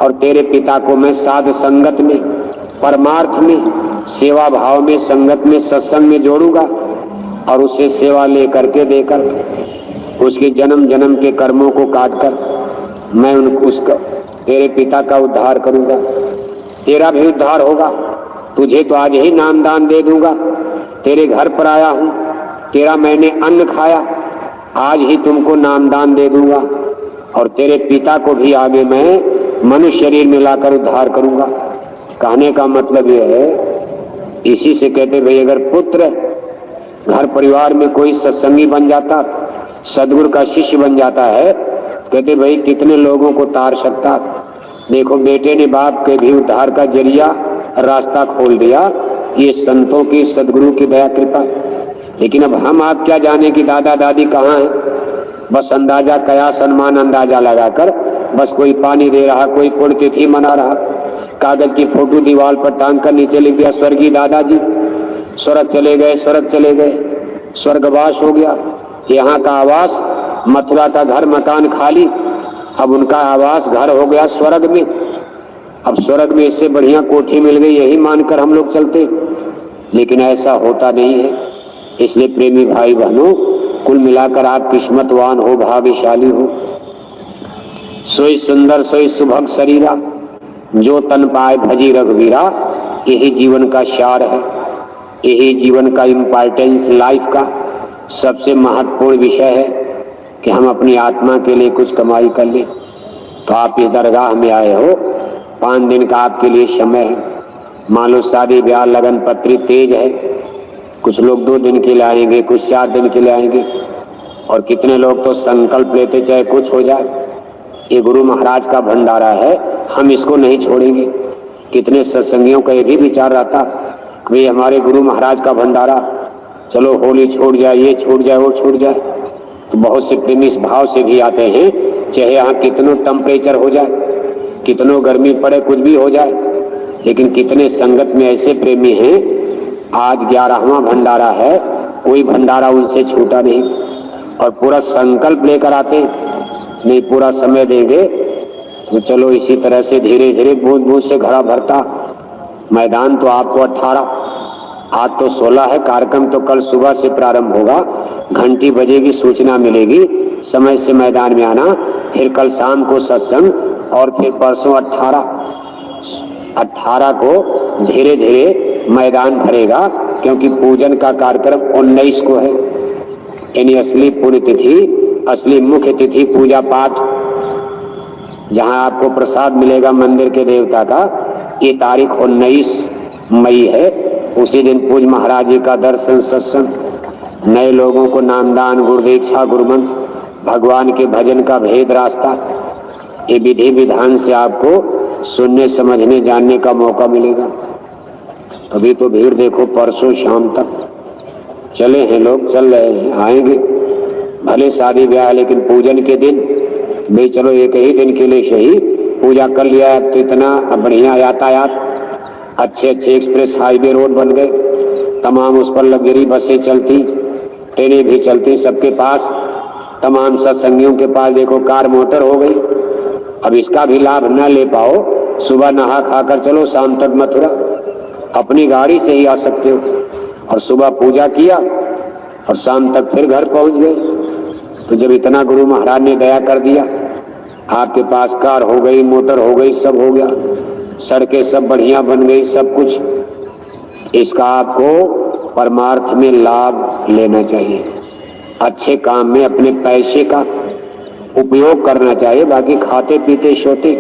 और तेरे पिता को मैं साध संगत में, परमार्थ में, सेवा भाव में, संगत में, सत्संग में जोड़ूंगा और उससे सेवा लेकर के देकर उसके जन्म जन्म के कर्मों को काटकर मैं उसका तेरे पिता का उद्धार करूंगा। तेरा भी उद्धार होगा। तुझे तो आज ही नाम दान दे दूंगा। तेरे घर पर आया हूं, तेरा मैंने अन्न खाया, आज ही तुमको नाम दान दे दूंगा और तेरे पिता को भी आगे मैं मनुष्य शरीर में लाकर उद्धार करूंगा। कहने का मतलब यह है, इसी से कहते भाई अगर पुत्र घर परिवार में कोई सत्संगी बन जाता, सदगुरु का शिष्य बन जाता है, कहते भाई कितने लोगों को तार सकता। देखो बेटे ने बाप के भी उद्धार का जरिया रास्ता खोल दिया। ये संतों की, सदगुरु की दया कृपा। लेकिन अब हम आप क्या जाने कि दादा दादी कहाँ हैं। बस अंदाजा कया सम्मान अंदाजा लगाकर बस कोई पानी दे रहा, कोई पुण्यतिथि मना रहा, कागज की फोटो दीवार पर टांग कर नीचे लिख दिया स्वर्गीय दादाजी स्वर्ग चले गए, स्वर्ग चले गए, स्वर्गवास हो गया। यहाँ का आवास, मथुरा का घर मकान खाली, अब उनका आवास घर हो गया स्वर्ग में। अब स्वर्ग में इससे बढ़िया कोठी मिल गई, यही मानकर हम लोग चलते, लेकिन ऐसा होता नहीं है। इसलिए प्रेमी भाई बहनों, कुल मिलाकर आप किस्मतवान हो, भाग्यशाली हो। सोई सुंदर सोई सुभग शरीरा, जो तन पाए भजी रघुवीरा। यही जीवन का सार है, यही जीवन का इम्पोर्टेंस, लाइफ का सबसे महत्वपूर्ण विषय है कि हम अपनी आत्मा के लिए कुछ कमाई कर ले। तो आप इस दरगाह में आए हो, 5 दिन का आपके लिए समय है। मान लो शादी ब्याह लगन पत्री तेज है, कुछ लोग 2 दिन के लिए आएंगे, कुछ 4 दिन के लिए आएंगे और कितने लोग तो संकल्प लेते चाहे कुछ हो जाए। ये गुरु महाराज का भंडारा है, हम इसको नहीं छोड़ेंगे। कितने सत्संगियों का ये भी विचार रहता कि हमारे गुरु महाराज का भंडारा, चलो होली छूट जाए, ये छूट जाए, वो छूट जाए। तो बहुत से प्रेमी इस भाव से भी आते हैं, चाहे यहाँ कितनों टेम्परेचर हो जाए, कितनों गर्मी पड़े, कुछ भी हो जाए, लेकिन कितने संगत में ऐसे प्रेमी हैं। आज 11वां भंडारा है, कोई भंडारा उनसे छूटा नहीं और पूरा संकल्प लेकर आते, नहीं पूरा समय देंगे। तो चलो इसी तरह से धीरे धीरे बूंद बूंद से घड़ा भरता। मैदान तो आपको 18, आज तो 16 है। कार्यक्रम तो कल सुबह से प्रारंभ होगा, घंटी बजेगी, सूचना मिलेगी, समय से मैदान में आना। फिर कल शाम को सत्संग और फिर परसों 18 को धीरे धीरे मैदान भरेगा, क्योंकि पूजन का कार्यक्रम 19 को है। यानी असली पुण्य तिथि, असली मुख्य तिथि पूजा पाठ, जहां आपको प्रसाद मिलेगा मंदिर के देवता का, ये तारीख 19 मई है। उसी दिन पूज महाराज जी का दर्शन, सत्संग, नए लोगों को नामदान, गुरुदीक्षा, गुरुमंत्र, भगवान के भजन का भेद रास्ता, ये विधि विधान से आपको सुनने, समझने, जानने का मौका मिलेगा। अभी तो भीड़ देखो, परसों शाम तक चले हैं लोग, चल रहे हैं, आएंगे। भले शादी ब्याह, लेकिन पूजन के दिन भाई चलो एक ही दिन के लिए सही पूजा कर लिया। तो इतना बढ़िया यातायात, अच्छे अच्छे एक्सप्रेस हाईवे रोड बन गए, तमाम उस पर लग्जरी बसें चलती, ट्रेनें भी चलती, सबके पास, तमाम सत्संगियों के पास देखो कार मोटर हो गई। अब इसका भी लाभ न ले पाओ, सुबह नहा खाकर चलो, शाम तक मथुरा, अपनी गाड़ी से ही आ सकते हो और सुबह पूजा किया और शाम तक फिर घर पहुंच गए। तो जब इतना गुरु महाराज ने दया कर दिया, आपके पास कार हो गई, मोटर हो गई, सब हो गया, सड़कें सब बढ़िया बन गई, सब कुछ, इसका आपको परमार्थ में लाभ लेना चाहिए। अच्छे काम में अपने पैसे का उपयोग करना चाहिए। बाकी खाते पीते सोते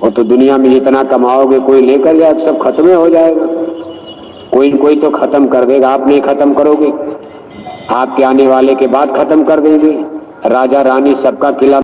और तो दुनिया में जितना कमाओगे कोई लेकर जाए, सब खत्म हो जाएगा। कोई न कोई तो खत्म कर देगा, आप नहीं खत्म करोगे, आपके आने वाले के बाद खत्म कर देंगे। राजा रानी सबका किला